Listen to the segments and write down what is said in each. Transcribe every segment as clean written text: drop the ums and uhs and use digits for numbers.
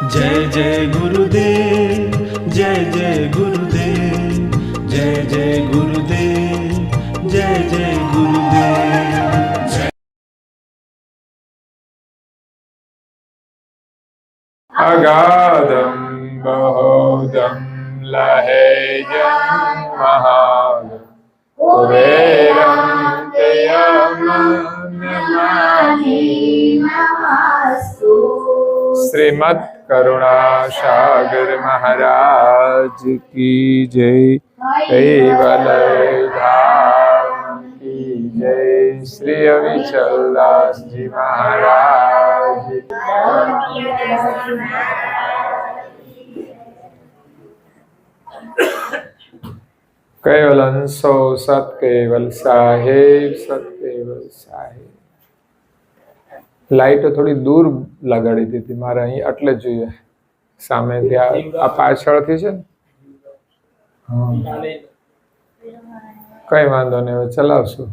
जय जय गुरुदेव, जय जय गुरुदेव, जय जय गुरुदेव, जय जय गुरुदेव। अगाधं बहोदं लहेयं महागं कुबेरं तेयमन्यमाहि नमस्तु। श्रीमद् करुणासागर महाराज की जय। कैवलधाम की जय। श्री अविचल दास जी महाराज। केवल अंशो सत केवल साहेब, सत केवल साहेब। લાઈટો થોડી દૂર લગાડી દીધી મારે અહીં એટલે જોઈએ સામેથી આ પાછળથી છે ને કઈ વાંધો નહીં હવે ચલાવશું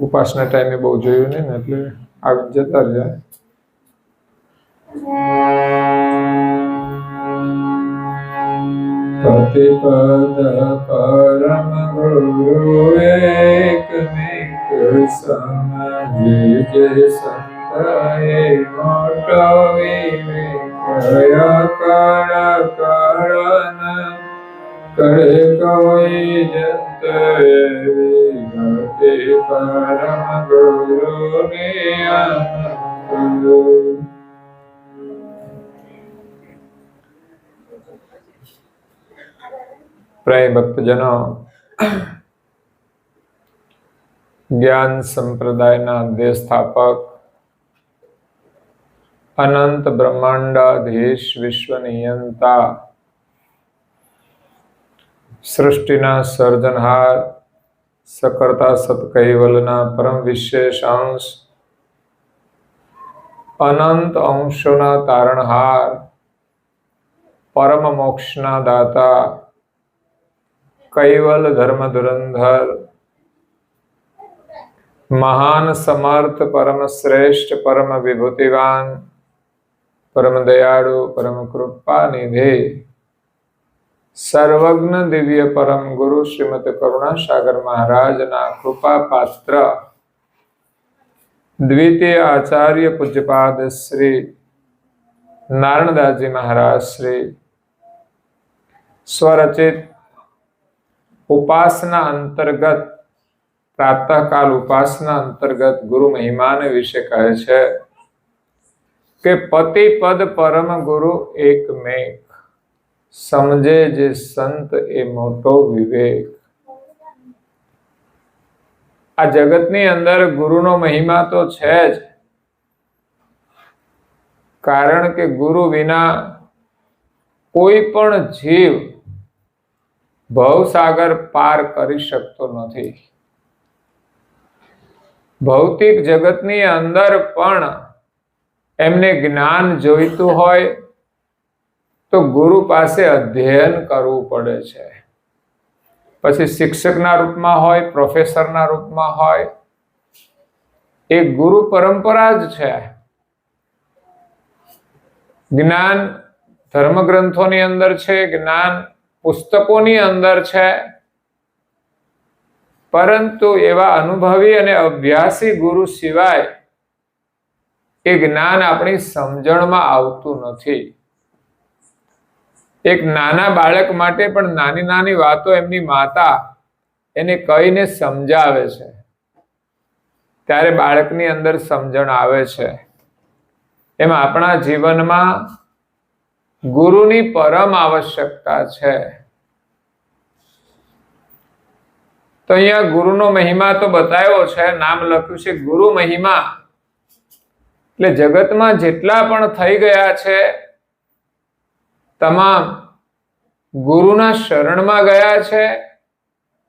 ઉપાસના ટાઈમે બહુ જોયું નહીં ને એટલે આવી જતા જાય प्रतिपद परम गुरु एकमेक समझे जय सत्य मोटो विवेक कर करण करे कोई जत विगते परम गुरु ने प्रेम भक्तजनों, ज्ञान संप्रदाय देश स्थापक अनंत ब्रह्मांडाधीश विश्व नियंता सृष्टिना सर्जनहार सकर्ता सत्कैवलना परम विशेष अंश अनंत अंशोना तारणहार परम मोक्षना दाता कैवल धर्म धुरंधर महान समर्थ परम श्रेष्ठ परम विभूतिवान परम दयाळु परम कृपा निधे सर्वज्ञ दिव्य परम गुरु श्रीमद करुणासागर महाराज ना कृपा पात्र द्वितीय आचार्य पूज्यपाद श्री नारायणदास जी महाराज श्री स्वरचित उपासना अंतर्गत प्रातःकाल उपासना अंतर्गत गुरु महिमा ने विषय कहे छे के पति पद परम गुरु एक मेक समझे जे संत ए मोटो विवेक। आ जगतनी अंदर गुरुनो महिमा तो छे ज, कारण के गुरु विना कोई पण जीव भवसागर पार करी शकतो नथी। भौतिक जगतनी अंदर पण एमने ज्ञान जोईतुं होय तो गुरु पासे अध्ययन करवू पड़े छे। पछी शिक्षकना रूपमां होय, प्रोफेसरना रूपमां होय, एक गुरु परंपरा ज छे। ज्ञान धर्मग्रंथोनी अंदर छे, ज्ञान पुस्तकोनी अंदर छे, परंतु एवा अनुभवी अने अभ्यासी गुरु सिवाय ए ज्ञान आपणी समजणमां आवतुं नथी। एक नाना बाळक माटे पण नानी नानी वातो एमनी माता एने कहीने समजावे छे त्यारे बाळकनी अंदर समजण आवे छे। एम आपणा जीवनमां गुरुनी परम आवश्यकता है। तो अहींया गुरुनो महिमा तो बताव्यो छे, नाम लख्युं छे गुरु महिमा। એટલે જગતમાં જેટલા પણ થઈ ગયા છે તમામ ગુરુના શરણમાં ગયા છે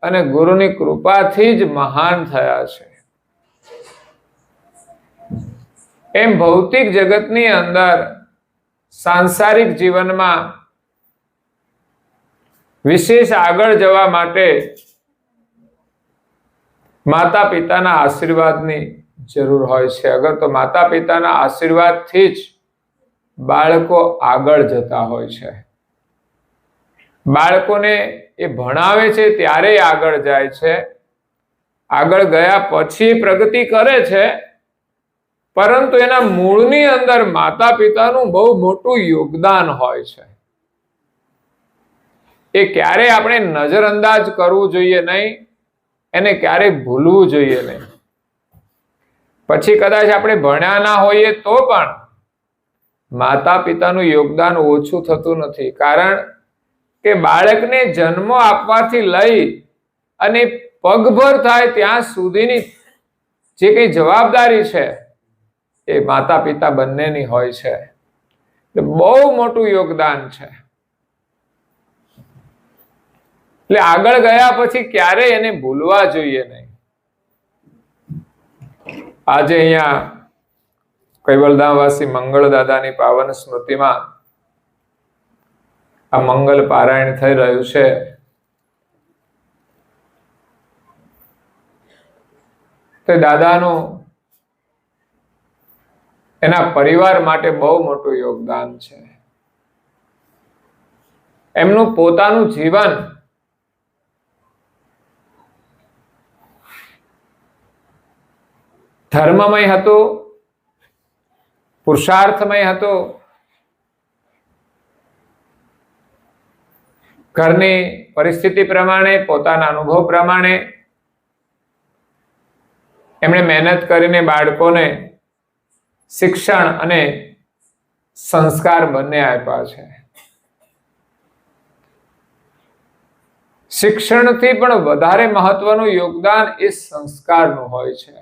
અને ગુરુની કૃપાથી જ મહાન થયા છે। એમ ભૌતિક જગતની અંદર सांसारिक जीवन में विशेष आगळ जवा माटे माता पिताना आशीर्वादनी जरूर होय छे। अगर तो माता पिताना आशीर्वादथी ज બાળકો આગળ જતા હોય છે. બાળકોને એ ભણાવે છે ત્યારે આગળ જાય છે. આગળ ગયા પછી પ્રગતિ કરે છે, પરંતુ એના મૂળની અંદર માતા પિતાનું બહુ મોટું યોગદાન હોય છે. એ ક્યારે આપણે નજરઅંદાજ કરવું જોઈએ નહીં, એને ક્યારે ભૂલવું જોઈએ નહીં. પછી કદાચ આપણે ભણ્યા ના હોઈએ તો પણ માતા પિતાનું યોગદાન ઓછું થતું નથી. કારણ કે બાળકને જન્મ આપવાથી લઈ અને પગભર થાય ત્યાં સુધીની જે કઈ જવાબદારી છે એ માતા પિતા બંનેની હોય છે. બહુ મોટું યોગદાન છે. એટલે આગળ ગયા પછી ક્યારેય એને ભૂલવા જોઈએ નહીં. આજે અહીંયા કૈવલધામવાસી મંગળ દાદાની પાવન સ્મૃતિમાં આ મંગલ પારાયણ થઈ રહ્યું છે. તો દાદાનું એના પરિવાર માટે બહુ મોટું યોગદાન છે. એમનું પોતાનું જીવન ધર્મમય હતું, પુરુષાર્થમય હતું. ઘરની પરિસ્થિતિ પ્રમાણે, પોતાના અનુભવ પ્રમાણે એમણે મહેનત કરીને બાળકોને શિક્ષણ અને સંસ્કાર બંને આપ્યા છે. શિક્ષણથી પણ વધારે મહત્વનું યોગદાન એ સંસ્કારનું હોય છે.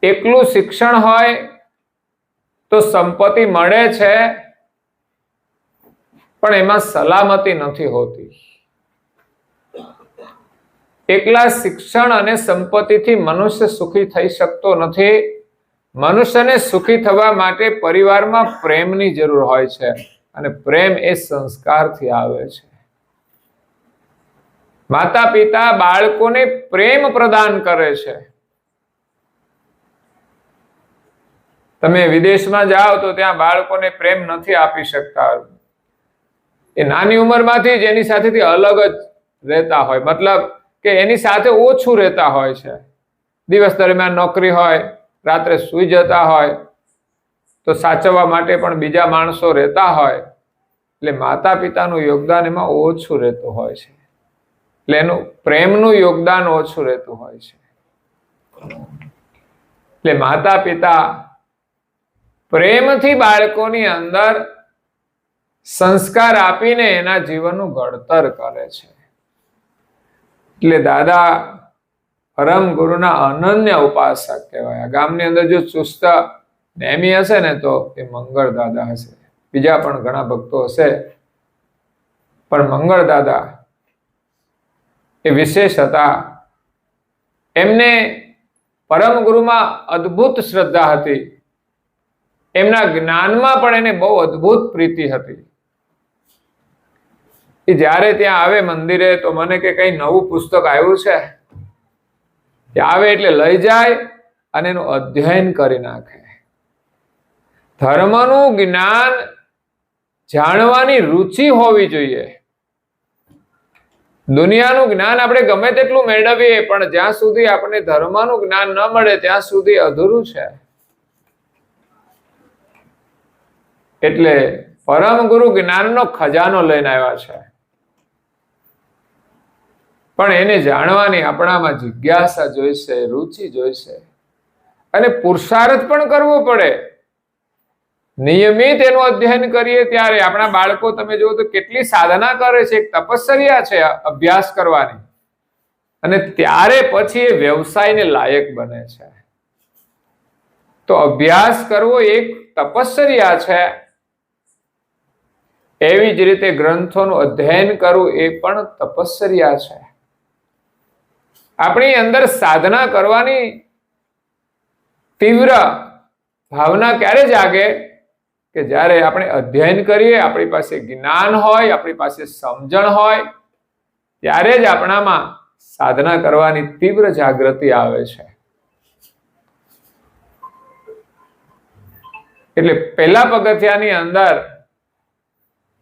એકલું શિક્ષણ હોય તો સંપત્તિ મળે છે, પણ એમાં સલામતી નથી હોતી. એકલા શિક્ષણ અને સંપત્તિથી મનુષ્ય સુખી થઈ શકતો નથી. મનુષ્યને સુખી થવા માટે પરિવારમાં પ્રેમની જરૂર હોય છે, અને પ્રેમ એ સંસ્કારથી આવે છે. માતા પિતા બાળકોને પ્રેમ પ્રદાન કરે છે. તમે વિદેશમાં જાઓ તો ત્યાં બાળકોને પ્રેમ નથી આપી શકતા. એ નાની ઉંમરમાંથી જ એની સાથેથી અલગ જ રહેતા હોય, મતલબ કે એની સાથે ઓછું રહેતા હોય છે. દિવસ દરમિયાન નોકરી હોય, રાત્રે સૂઈ જતા હોય, તો સાચવવા માટે પણ બીજા માણસો રહેતા હોય. એટલે માતા પિતાનું યોગદાન એમાં ઓછું રહેતું હોય છે. એટલે એનું પ્રેમનું યોગદાન ઓછું રહેતું હોય છે. એટલે માતા પિતા પ્રેમથી બાળકોની અંદર સંસ્કાર આપીને એના જીવનનું ઘડતર કરે છે. એટલે દાદા પરમ ગુરુના અનન્ય ઉપાસક કહેવાય. ગામની અંદર જો ચુસ્ત નેમી હશે ને તો એ મંગળ દાદા હશે. બીજા પણ ઘણા ભક્તો હશે, પણ મંગળ દાદા એ વિશેષ હતા. એમને પરમ ગુરુમાં અદ્ભુત શ્રદ્ધા હતી. એમના જ્ઞાનમાં પણ એને બહુ અદ્ભુત પ્રીતિ હતી. એ જ્યારે ત્યાં આવે મંદિરે તો મને કે કઈ નવું પુસ્તક આવ્યું છે, આવે એટલે લઈ જાય અને એનું અધ્યયન કરી નાખે. ધર્મનું જ્ઞાન જાણવાની રુચિ હોવી જોઈએ. દુનિયાનું જ્ઞાન આપણે ગમે તેટલું મેળવીએ, પણ જ્યાં સુધી આપણને ધર્મનું જ્ઞાન ન મળે ત્યાં સુધી અધૂરું છે. એટલે પરમ ગુરુ જ્ઞાનનો ખજાનો લઈને આવ્યા છે, પણ એને જાણવાની આપણામાં જિજ્ઞાસા જોઈશે, રુચિ જોઈશે, અને પુરુષાર્થ પણ કરવો પડે. નિયમિત એનું અધ્યયન કરીએ ત્યારે આપણા બાળકો તમે જુઓ તો કેટલી સાધના કરે છે. એક તપશ્ચર્યા છે અભ્યાસ કરવાની, અને ત્યારે પછી એ વ્યવસાયને લાયક બને છે. તો અભ્યાસ કરવો એક તપશ્ચર્યા છે. એવી જ રીતે ગ્રંથોનું અધ્યયન કરવું એ પણ તપશ્ચર્યા છે. આપણી અંદર સાધના કરવાની તીવ્ર ભાવના ક્યારે જાગે કે જ્યારે આપણે અધ્યયન કરીએ, આપણી પાસે જ્ઞાન હોય, આપણી પાસે સમજણ હોય, ત્યારે જ આપણામાં સાધના કરવાની તીવ્ર જાગૃતિ આવે છે. એટલે પહેલા પગથિયાની અંદર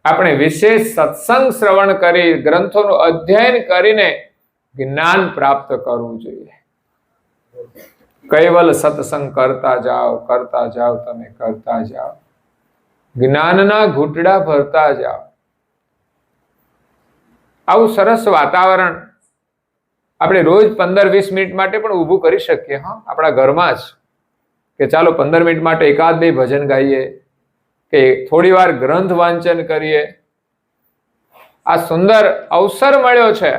આપણે વિશેષ સત્સંગ શ્રવણ કરી ગ્રંથોનું અધ્યયન કરીને જ્ઞાન પ્રાપ્ત કરવું જોઈએ. કૈવલ સત્સંગ કરતા જાઓ તમે કરતા જાઓ, જ્ઞાનના ઘૂંટડા ભરતા જાઓ. આવું સરસ વાતાવરણ આપણે રોજ 15-20 મિનિટ માટે પણ ઊભું કરી શકીએ. હા, આપણા ઘરમાં જ કે ચાલો 15 મિનિટ માટે એકાદ બે ભજન ગાઈએ કે થોડી વાર ગ્રંથ વાંચન કરીએ. આ સુંદર અવસર મળ્યો છે.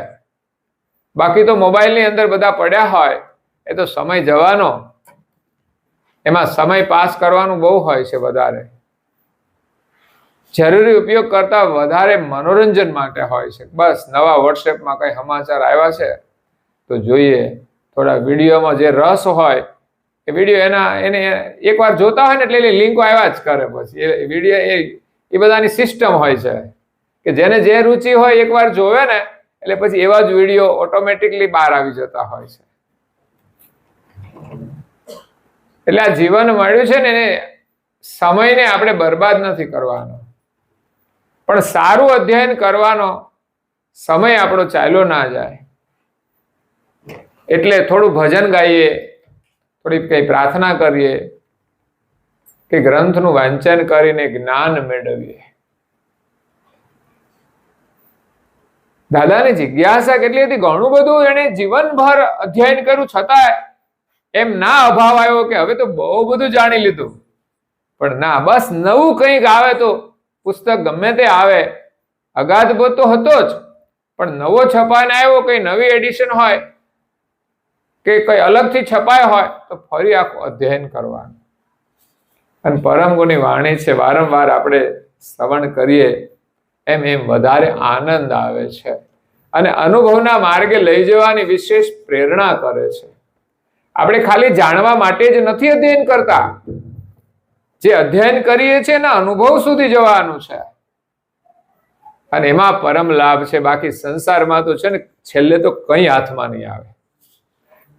બાકી તો મોબાઈલની અંદર બધા પડ્યા હોય, એ તો સમય જવાનો, એમાં સમય પાસ કરવાનું બહુ હોય છે વધારે. જરૂરી ઉપયોગ કરતા વધારે મનોરંજન માટે હોય છે. બસ નવા વોટ્સએપમાં કઈ સમાચાર આવ્યા છે તો જોઈએ, થોડા વિડીયોમાં જે રસ હોય એ વિડીયો એને એકવાર જોતા હોય ને એટલે લિંકો આવ્યા જ કરે. પછી એ વિડીયો એ બધાની સિસ્ટમ હોય છે કે જેને જે રુચિ હોય એકવાર જોવે ને એટલે પછી એવા જ વિડીયો ઓટોમેટિકલી બહાર આવી જતા હોય છે. એટલે આ જીવન મળ્યું છે ને એને સમયને આપણે બરબાદ નથી કરવાનો, પણ સારું અધ્યયન કરવાનો સમય આપણો ચાલ્યો ના જાય. એટલે થોડું ભજન ગાઈએ, થોડી કઈ પ્રાર્થના કરીએ કે ગ્રંથનું વાંચન કરીને જ્ઞાન મેળવીએ. દાદાની જિજ્ઞાસા કેટલી હતી, ઘણું બધું એને જીવનભર અધ્યયન કર્યું છતાં એમ ના અભાવ આવ્યો કે હવે તો બહુ બધું જાણી લીધું. પણ ના, બસ નવું કંઈક આવે તો પુસ્તક ગમે તે આવે, અગાધબોધ તો હતો જ, પણ નવો છપાઈને આવ્યો, કઈ નવી એડિશન હોય કે કઈ અલગથી છપાય હોય તો ફરી આખું અધ્યયન કરવાનું. અને પરમ ગુણની વાણી છે, વારંવાર આપણે શ્રવણ કરીએ એમ વધારે આનંદ આવે છે અને અનુભવના માર્ગે લઈ જવાની વિશેષ પ્રેરણા કરે છે. આપણે ખાલી જાણવા માટે જ નથી અધ્યયન કરતા, જે અધ્યયન કરીએ છીએ એના અનુભવ સુધી જવાનું છે અને એમાં પરમ લાભ છે. બાકી સંસારમાં તો છે ને છેલ્લે તો કંઈ હાથમાં નહીં આવે,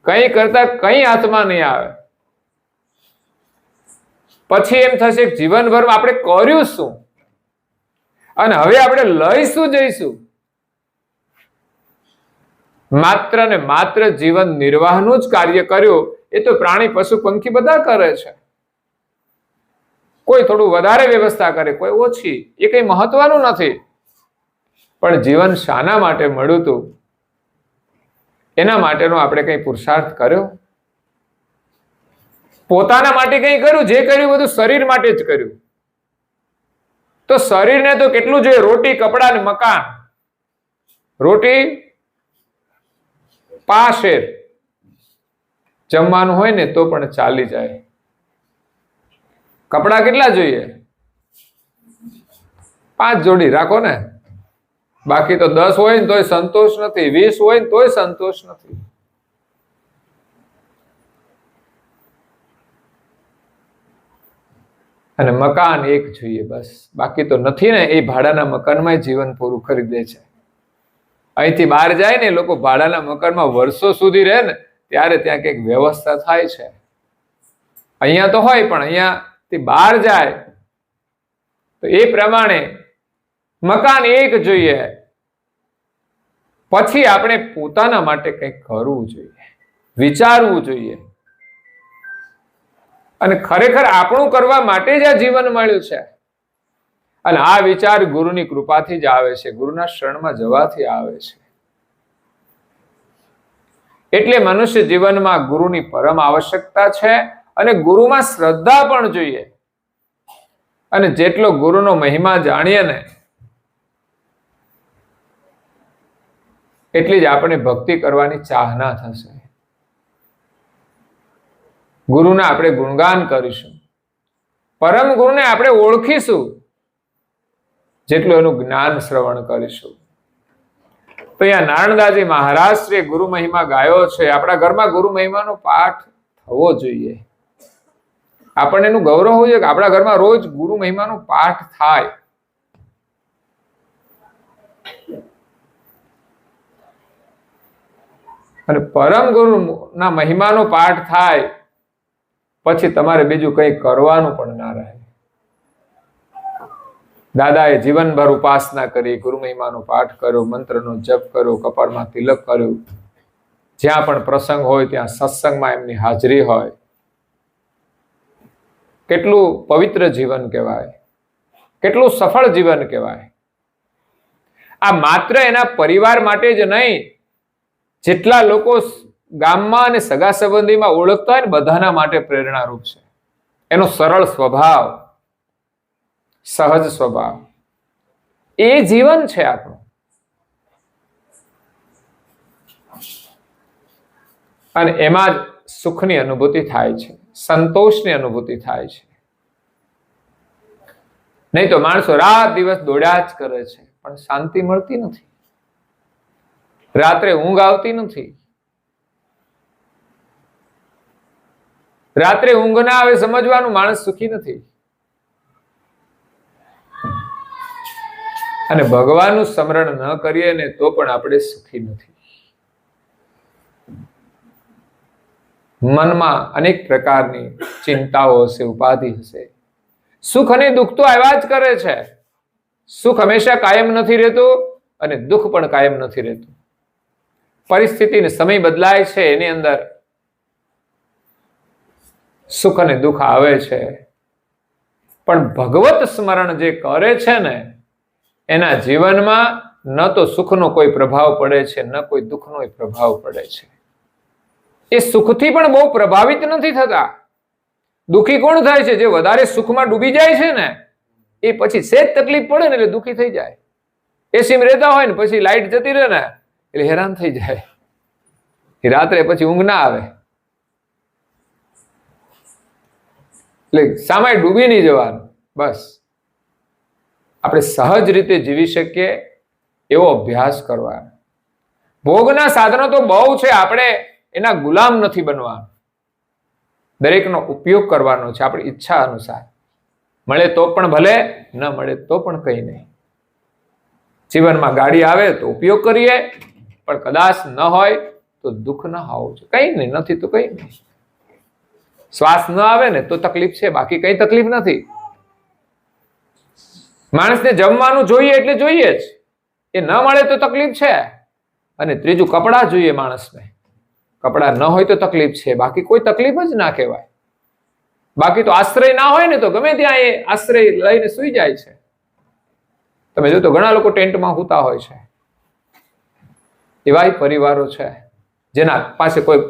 કંઈ કરતા કંઈ હાથમાં નહીં આવે. પછી એમ થશે કે જીવનભર આપણે કર્યું શું અને હવે આપણે લઈશું જઈશું. માત્ર ને માત્ર જીવન નિર્વાહનું જ કાર્ય કર્યું એ તો પ્રાણી પશુ પંખી બધા કરે છે. કોઈ થોડું વધારે વ્યવસ્થા કરે, કોઈ ઓછી, એ કઈ મહત્વનું નથી. પણ જીવન શાના માટે મળ્યું હતું એના માટેનો આપણે કઈ પુરુષાર્થ કર્યો? પોતાના માટે કઈ કર્યું? જે કર્યું બધું શરીર માટે જ કર્યું. તો શરીરને તો કેટલું જોઈએ? રોટી, કપડા ને મકાન. રોટી પાશેર જમવાનું હોય ને તો પણ ચાલી જાય. કપડા કેટલા જોઈએ? 5 જોડી રાખો ને. બાકી તો 10 હોય ને તોય સંતોષ નથી, 20 હોય ને તોય સંતોષ નથી. અને મકાન એક જોઈએ બસ. બાકી તો નથી ને એ ભાડાના મકાનમાં જીવન પૂરું કરી દે છે. અહીંથી બહાર જાય ને લોકો ભાડાના મકાનમાં વર્ષો સુધી રહે ને ત્યારે ત્યાં કંઈક વ્યવસ્થા થાય છે. અહીંયા તો હોય પણ અહીંયાથી બહાર જાય તો એ પ્રમાણે મકાન એક જોઈએ. પછી આપણે પોતાના માટે કંઈક કરવું જોઈએ, વિચારવું જોઈએ. અને ખરેખર આપણું કરવા માટે જ આ જીવન મળ્યું છે. અને આ વિચાર ગુરુની કૃપાથી જ આવે છે, ગુરુના શરણમાં જવાથી આવે છે. એટલે મનુષ્ય જીવનમાં ગુરુની પરમ આવશ્યકતા છે અને ગુરુમાં શ્રદ્ધા પણ જોઈએ. અને જેટલો ગુરુનો મહિમા જાણીએ ને એટલી જ આપણે ભક્તિ કરવાની ચાહના થશે. ગુરુના આપણે ગુણગાન કરીશું, પરમ ગુરુને આપણે ઓળખીશું જેટલું એનું જ્ઞાન શ્રવણ કરીશું. તો અહીંયા નારણદાસજી મહારાજ શ્રી ગુરુ મહિમા ગાયો છે. આપણા ઘરમાં ગુરુ મહિમાનો પાઠ થવો જોઈએ. આપણને એનું ગૌરવ હોવું જોઈએ કે આપણા ઘરમાં રોજ ગુરુ મહિમાનો પાઠ થાય. અને પરમ ગુરુ ના મહિમાનો પાઠ થાય પછી તમારે બીજું કંઈ કરવાનું પણ ના રહે. દાદાએ જીવનભર ઉપાસના કરી, ગુરુ મહિમાનો પાઠ કર્યો, મંત્રનો જપ કર્યો, કપાળમાં તિલક કર્યું, જ્યાં પણ પ્રસંગ હોય ત્યાં સત્સંગમાં એમની હાજરી હોય. કેટલું પવિત્ર જીવન કહેવાય, કેટલું સફળ જીવન કહેવાય. આ માત્ર એના પરિવાર માટે જ નહીં, જેટલા લોકો ગામમાં અને સગા સંબંધીમાં ઓળખતા હોય ને બધાના માટે પ્રેરણારૂપ છે. એનો સરળ સ્વભાવ, સહજ સ્વભાવ, એ જીવન છે આપણું. અને એમાં જ સુખની અનુભૂતિ થાય છે, સંતોષની અનુભૂતિ થાય છે. નહીં તો માણસો રાત દિવસ દોડ્યા જ કરે છે, પણ શાંતિ મળતી નથી, રાત્રે ઊંઘ આવતી નથી. રાત્રે ઊંઘ ના આવે સમજવાનું માણસ સુખી નથી. અને ભગવાનનું સ્મરણ ન કરીએ ને તો પણ આપણે સુખી નથી. મનમાં અનેક પ્રકારની ચિંતાઓ હશે, ઉપાધિ હશે. સુખ અને દુઃખ તો આવ્યા જ કરે છે. સુખ હંમેશા કાયમ નથી રહેતું અને દુઃખ પણ કાયમ નથી રહેતું. પરિસ્થિતિ ને સમય બદલાય છે, એની અંદર સુખ અને દુઃખ આવે છે. પણ ભગવત સ્મરણ જે કરે છે ને એના જીવનમાં ન તો સુખનો કોઈ પ્રભાવ પડે છે, ન કોઈ દુઃખનો પ્રભાવ પડે છે. એ સુખથી પણ બહુ પ્રભાવિત નથી થતા. દુઃખી કોણ થાય છે? જે વધારે સુખમાં ડૂબી જાય છે ને એ પછી સેજ તકલીફ પડે ને એટલે દુઃખી થઈ જાય. એસીમાં રહેતા હોય ને પછી લાઈટ જતી રહે ને એટલે હેરાન થઈ જાય. એ રાત્રે પછી ઊંઘ ના આવે. એટલે સામે ડૂબી નહીં જવાનું. બસ આપણે સહજ રીતે જીવી શકીએ એવો અભ્યાસ કરવાનો. ભોગના સાધનો તો બહુ છે, આપણે એના ગુલામ નથી બનવાનું. દરેકનો ઉપયોગ કરવાનો છે આપણી ઈચ્છા અનુસાર. મળે તો પણ ભલે, ન મળે તો પણ કંઈ નહીં. જીવનમાં ગાડી આવે તો ઉપયોગ કરીએ, પણ કદાચ ન હોય તો દુઃખ ન હોવું જોઈએ. કંઈ નહીં, નથી તો કંઈ નહીં. શ્વાસ ન આવે ને તો તકલીફ છે, બાકી કઈ તકલીફ નથી. માણસને જમવાનું જોઈએ એટલે જોઈએ જ, એ ન મળે તો તકલીફ છે. અને ત્રીજું, કપડાં જોઈએ માણસને. કપડાં ન હોય તો તકલીફ છે, બાકી કોઈ તકલીફ જ ના કહેવાય. બાકી તો આશ્રય ના હોય ને તો ગમે ત્યાં એ આશ્રય લઈને સૂઈ જાય છે. તમે જો તો ઘણા લોકો ટેન્ટમાં સૂતા હોય છે. એવા પરિવારો છે જેના પાસે કોઈ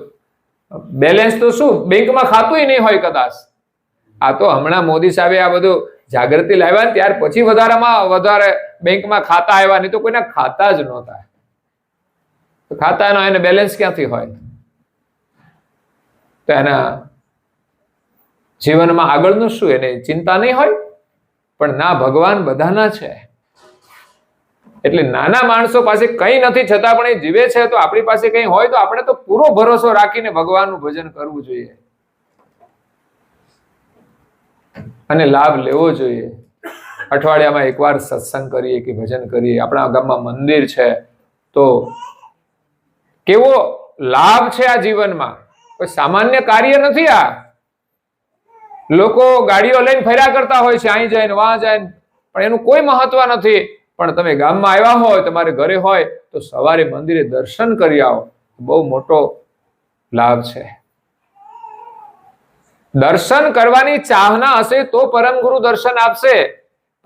બેલેન્સ તો શું, બેંકમાં ખાતું નહીં હોય કદાચ. આ તો હમણાં મોદી સાહેબે આ બધું જાગૃતિ લાવ્યા ને ત્યાર પછી વધારે બેંકમાં ખાતા આવ્યા, નહીં તો કોઈના ખાતા જ નહોતા. ખાતા ન એને બેલેન્સ ક્યાંથી હોય? તો એના જીવનમાં આગળનું શું, એને ચિંતા નહીં હોય. પણ ના, ભગવાન બધાના છે. એટલે નાના માણસો પાસે કંઈ નથી છતાં પણ એ જીવે છે. તો આપણી પાસે કંઈ હોય તો આપણે તો પૂરો ભરોસો રાખીને ભગવાનનું ભજન કરવું જોઈએ અને લાભ લેવો જોઈએ. અઠવાડિયામાં એકવાર સત્સંગ કરીએ કે ભજન કરીએ. આપણા ગામમાં મંદિર છે તો કેવો લાભ છે આ જીવનમાં. કોઈ સામાન્ય કાર્ય નથી આ. લોકો ગાડીઓ લઈને ફર્યા કરતા હોય છે, અહીં જાય ને વહાં જાય, પણ એનું કોઈ મહત્વ નથી. પણ તમે ગામમાં આવ્યા હોય, તમારે ઘરે હોય તો સવારે મંદિરે દર્શન કરી આવો, બહુ મોટો લાભ છે. દર્શન કરવાની ચાહના હશે તો પરમ ગુરુ દર્શન આપશે.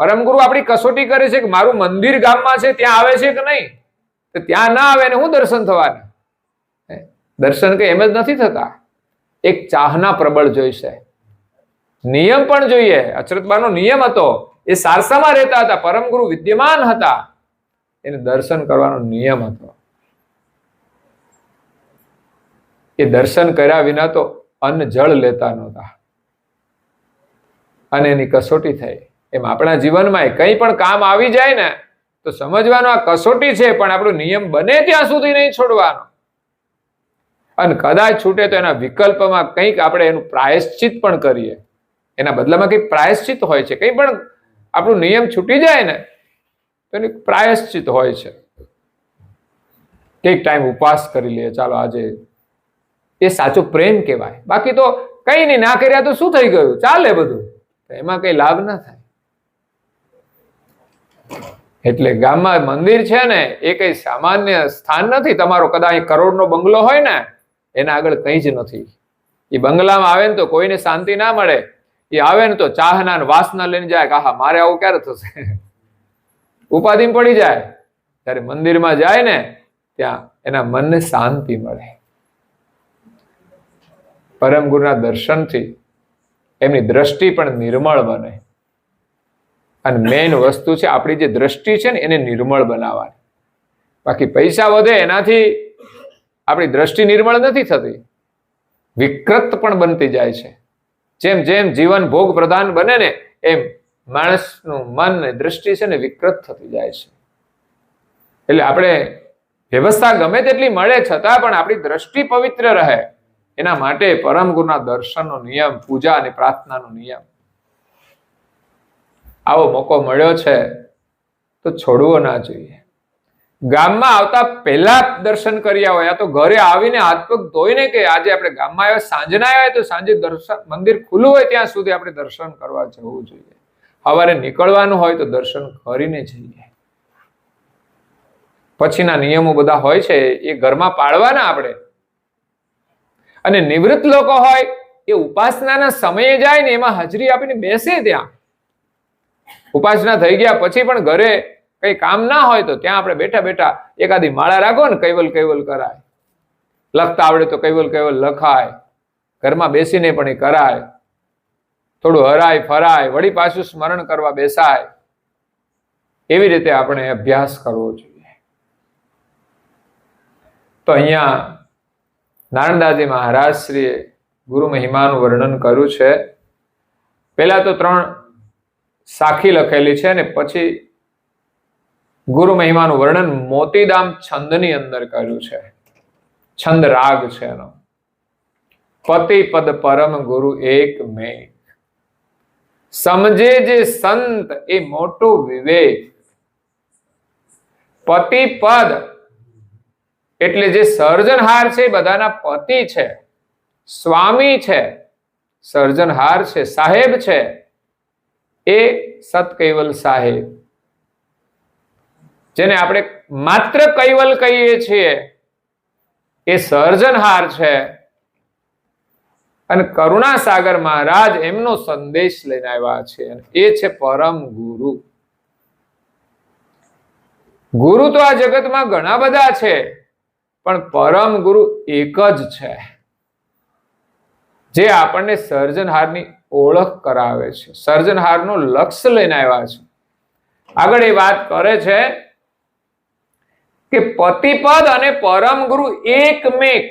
પરમ ગુરુ આપણી કસોટી કરે છે કે મારું મંદિર ગામમાં છે, ત્યાં આવે છે કે નહીં. તો ત્યાં ના આવે ને હું દર્શન થવાનું? દર્શન કઈ એમ જ નથી થતા. એક ચાહના પ્રબળ જોઈશે. નિયમ પણ જોઈએ. અચરતબાનો નિયમ હતો, એ સારસામાં રહેતા હતા, પરમ ગુરુ વિદ્યમાન હતા, એને દર્શન કરવાનો નિયમ હતો. એ દર્શન કર્યા વિના તો અન્ન જળ લેતા નહોતા. અને એની કસોટી થઈ. એમ આપણા જીવનમાં કંઈ પણ કામ આવી જાય ને તો સમજવાનું આ કસોટી છે, પણ આપણો નિયમ બને ત્યાં સુધી નહીં છોડવાનો. અને કદાચ છૂટે તો એના વિકલ્પમાં કંઈક આપણે એનું પ્રાયશ્ચિત પણ કરીએ. એના બદલામાં કંઈક પ્રાયશ્ચિત હોય છે. કંઈ પણ આપણું નિયમ છૂટી જાય ને તો એનું પ્રાયશ્ચિત હોય છે. કંઈક ટાઈમ ઉપવાસ કરી લઈએ, ચાલો આજે. એ સાચો પ્રેમ કહેવાય. બાકી તો કંઈ નહીં, ના કર્યા તો શું થઈ ગયું, ચાલે બધું, એમાં કઈ લાભ ના થાય. એટલે ગામમાં મંદિર છે ને એ કઈ સામાન્ય સ્થાન નથી. તમારો કદાચ કરોડનો બંગલો હોય ને એના આગળ કંઈ જ નથી. એ બંગલામાં આવે ને તો કોઈને શાંતિ ના મળે. એ આવે ને તો ચાહના વાસના લઈને જાય કે હા મારે આવું ક્યારે થશે, ઉપાધિમાં પડી જાય. ત્યારે મંદિરમાં જાય ને ત્યાં એના મનને શાંતિ મળે. પરમ ગુરુના દર્શનથી એમની દ્રષ્ટિ પણ નિર્મળ બને. અને મેઇન વસ્તુ છે આપણી જે દ્રષ્ટિ છે ને એને નિર્મળ બનાવવાની. બાકી પૈસા વધે એનાથી આપણી દ્રષ્ટિ નિર્મળ નથી થતી, વિકૃત પણ બનતી જાય છે. જેમ જેમ જીવન ભોગ પ્રધાન બને ને એમ માણસનું મન ને દ્રષ્ટિ છે ને વિકૃત થતી જાય છે. એટલે આપણે વ્યવસ્થા ગમે તેટલી મળે છતાં પણ આપણી દ્રષ્ટિ પવિત્ર રહે એના માટે પરમ ગુરુના દર્શનનો નિયમ, પૂજા અને પ્રાર્થનાનો નિયમ. આવો મોકો મળ્યો છે તો છોડવો ના જોઈએ. ગામમાં આવતા પહેલા દર્શન કર્યા હોય, તો ઘરે આવીને હાથ પગ ધોઈને કે આજે આપણે ગામમાં આવ્યા, સાંજના આવ્યા તો સાંજે દર્શન, મંદિર ખુલ્લું હોય ત્યાં સુધી આપણે દર્શન કરવા જવું જોઈએ. સવારે નીકળવાનું હોય તો દર્શન કરીને જઈએ. પછીના નિયમો બધા હોય છે એ ઘરમાં પાળવાના આપણે. અને નિવૃત્ત લોકો હોય એ ઉપાસનાના સમયે જાય ને એમાં હાજરી આપીને બેસે. ત્યાં ઉપાસના થઈ ગયા પછી પણ ઘરે કઈ કામ ના હોય તો ત્યાં આપણે બેઠા બેઠા એકાદી માળા રાખો ને, કૈવલ કૈવલ કરાય. લખતા આવડે તો કૈવલ કૈવલ લખાય, ઘરમાં બેસીને પણ એ કરાય. થોડું હરાય ફરાય, વળી પાછું સ્મરણ કરવા બેસાય. એવી રીતે આપણે અભ્યાસ કરવો જોઈએ. તો અહીંયા નારણદાસજી મહારાજ શ્રીએ ગુરુ મહિમાનું વર્ણન કર્યું છે. પહેલા તો 3 સાખી લખેલી છે ને પછી ગુરુ મહિમાનું વર્ણન મોતીદામ છંદની અંદર કર્યું છે. છંદ રાગ છે એનો. પતિ પદ પરમ ગુરુ એક મેઘ, સમજે જે સંત એ મોટો વિવેક. પતિ પદ એટલે જે સર્જનહાર છે એ બધાના પતિ છે, સ્વામી છે, સર્જનહાર છે, સાહેબ છે. એ સત કૈવલ સાહેબ, જેને આપણે માત્ર કૈવલ કહીએ છીએ, એ સર્જનહાર છે. અને કરુણાસાગર મહારાજ એમનો સંદેશ લઈને આવ્યા છે. એ છે પરમ ગુરુ. ગુરુ તો આ જગતમાં ઘણા બધા છે પણ પરમ ગુરુ એક જ છે, જે આપણને સર્જનહારની ઓળખ કરાવે છે, સર્જનહારનું લક્ષ્ય લઈને આવ્યા છે. આગળ એ વાત કરે છે કે પતિપદ અને પરમ ગુરુ એકમેક.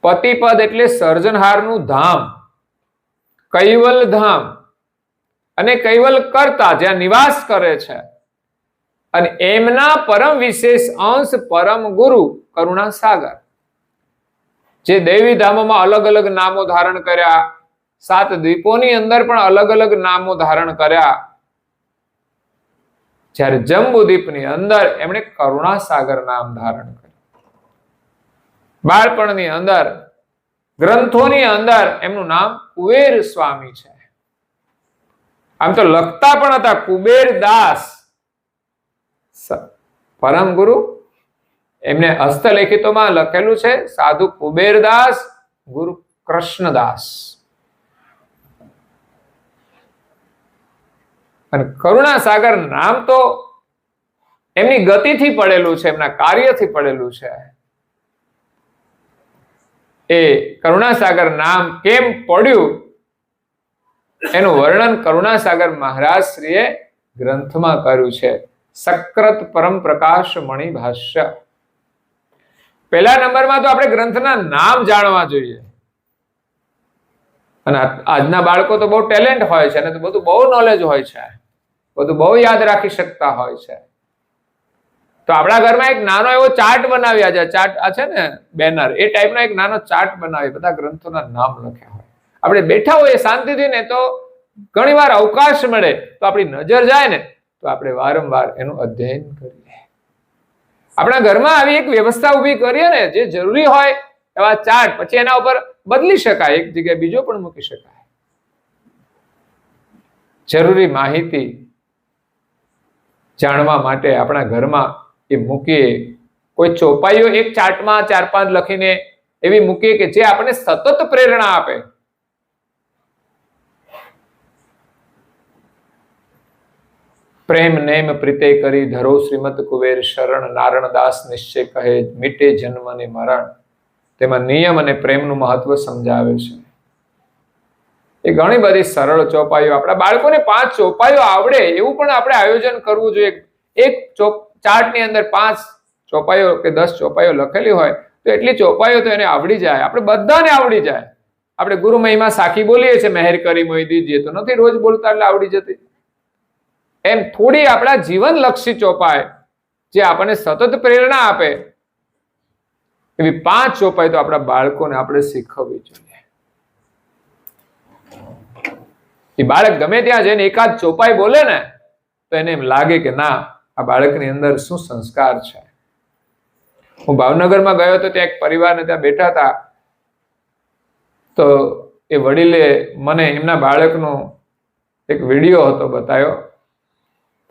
પતિપદ એટલે સર્જનહારનું ધામ, કૈવલ ધામ, અને કૈવલ કરતા જ્યાં નિવાસ કરે છે. અને એમના પરમ વિશેષ અંશ પરમ ગુરુ કરુણાસાગર, જે દેવી ધામોમાં અલગ અલગ નામો ધારણ કર્યા, 7 દ્વીપોની અંદર પણ અલગ અલગ નામો ધારણ કર્યા. જ્યારે જંબુદ્વીપની અંદર એમણે કરુણાસાગર નામ ધારણ કર્યું. બાળપણની અંદર ગ્રંથોની અંદર એમનું નામ કુબેર સ્વામી છે. આમ તો લખતા પણ હતા કુબેર દાસ. પરમ ગુરુ એમને હસ્તલેખિતોમાં લખેલું છે સાધુ કુબેરદાસ, ગુરુ કૃષ્ણદાસ. અને કરુણાસાગર નામ તો એમની ગતિથી પડેલું છે, એમના કાર્યથી પડેલું છે. એ કરુણાસાગર નામ કેમ પડ્યું એનું વર્ણન કરુણાસાગર મહારાજ શ્રીએ ગ્રંથમાં કર્યું છે. સક્રત પરમ પ્રકાશ મણિ ભાષ્ય. પહેલા નંબરમાં તો આપણે ગ્રંથના નામ જાણવા જોઈએ. અને આજના બાળકો તો બહુ ટેલેન્ટ હોય છે, અને બધું બહુ નોલેજ હોય છે, બધું બહુ યાદ રાખી શકતા હોય છે. તો આપણા ઘરમાં એક નાનો એવો ચાર્ટ બનાવ્યા છે, ચાર્ટ આ છે ને બેનર, એ ટાઈપનો એક નાનો ચાર્ટ બનાવી, બધા ગ્રંથોના નામ લખ્યા હોય. આપણે બેઠા હોઈએ શાંતિથી ને તો ઘણી વાર અવકાશ મળે તો આપણી નજર જાય ને તો આપણે વારંવાર એનું અધ્યયન કરીએ. આપણા ઘરમાં આવી એક વ્યવસ્થા ઊભી કરીએ ને, જે જરૂરી હોય એવા ચાર્ટ, પછી એના ઉપર બદલી શકાય, એક જગ્યાએ બીજો પણ મૂકી શકાય. જરૂરી માહિતી જાણવા માટે આપણા ઘરમાં એ મૂકીએ. કોઈ ચોપાઈઓ એક ચાર્ટમાં 4-5 લખીને એવી મૂકીએ કે જે આપણને સતત પ્રેરણા આપે. પ્રેમ નેમ પ્રીતે કરી ધરો શ્રીમદ કુબેર શરણ, નારણ દાસ નિશ્ચય કહે મીટે જન્મ ને મરણ. તેમાં નિયમ અને પ્રેમનું મહત્વ સમજાવે છે. એ ઘણી બધી સરળ ચોપાઈઓ, આપણા બાળકોને 5 ચોપાઈઓ આવડે એવું પણ આપણે આયોજન કરવું જોઈએ. એક ચાર્ટની અંદર 5 ચોપાઈઓ કે 10 ચોપાઈઓ લખેલી હોય તો એટલી ચોપાઈઓ તો એને આવડી જાય. આપણે બધાને આવડી જાય. આપણે ગુરુ મહિમા સાખી બોલીએ છીએ, મહેર કરી મોઈ દીજીએ, તો નથી રોજ બોલતા એટલે આવડી જતી. એમ થોડી આપણા જીવનલક્ષી ચોપાઈ જે આપણને સતત પ્રેરણા આપે એવી 5 ચોપાઈ તો આપણા બાળકોને આપણે શીખવવી જોઈએ. એ બાળક ગમે ત્યાં જઈને એકાદ ચોપાઈ બોલે ને તો એને એમ લાગે કે ના, આ બાળકની અંદર શું સંસ્કાર છે. હું ભાવનગરમાં ગયો તો ત્યાં એક પરિવારને ત્યાં બેઠા હતા, તો એ વડીલે મને એમના બાળકનો એક વિડીયો હતો બતાવ્યો.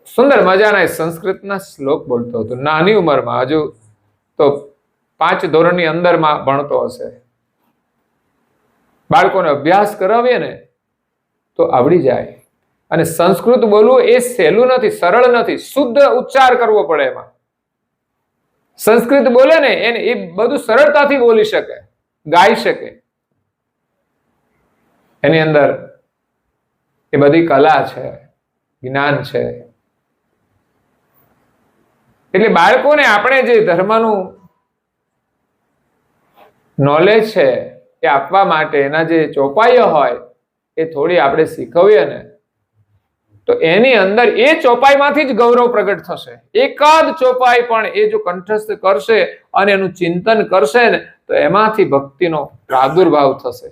સુંદર મજાના સંસ્કૃતના શ્લોક બોલતો હતો. નાની ઉંમરમાં, હજુ તો 5 ધોરણની અંદરમાં ભણતો હશે. બાળકોને અભ્યાસ કરાવીએ ને તો આવડી જાય. અને સંસ્કૃત બોલવું એ સહેલું નથી, સરળ નથી. શુદ્ધ ઉચ્ચાર કરવો પડે. એમાં સંસ્કૃત બોલે ને એને એ બધું સરળતાથી બોલી શકે, ગાઈ શકે. એની અંદર એ બધી કલા છે, જ્ઞાન છે. એટલે બાળકોને આપણે જે ધર્મનું નોલેજ છે એ આપવા માટે એના જે ચોપાઈઓ હોય એ થોડી આપણે શીખવીએ ને તો એની અંદર એ ચોપાઈમાંથી જ ગૌરવ પ્રગટ થશે. એકાદ ચોપાઈ પણ એ જો કંઠસ્થ કરશે અને એનું ચિંતન કરશે ને તો એમાંથી ભક્તિનો પ્રાદુર્ભાવ થશે.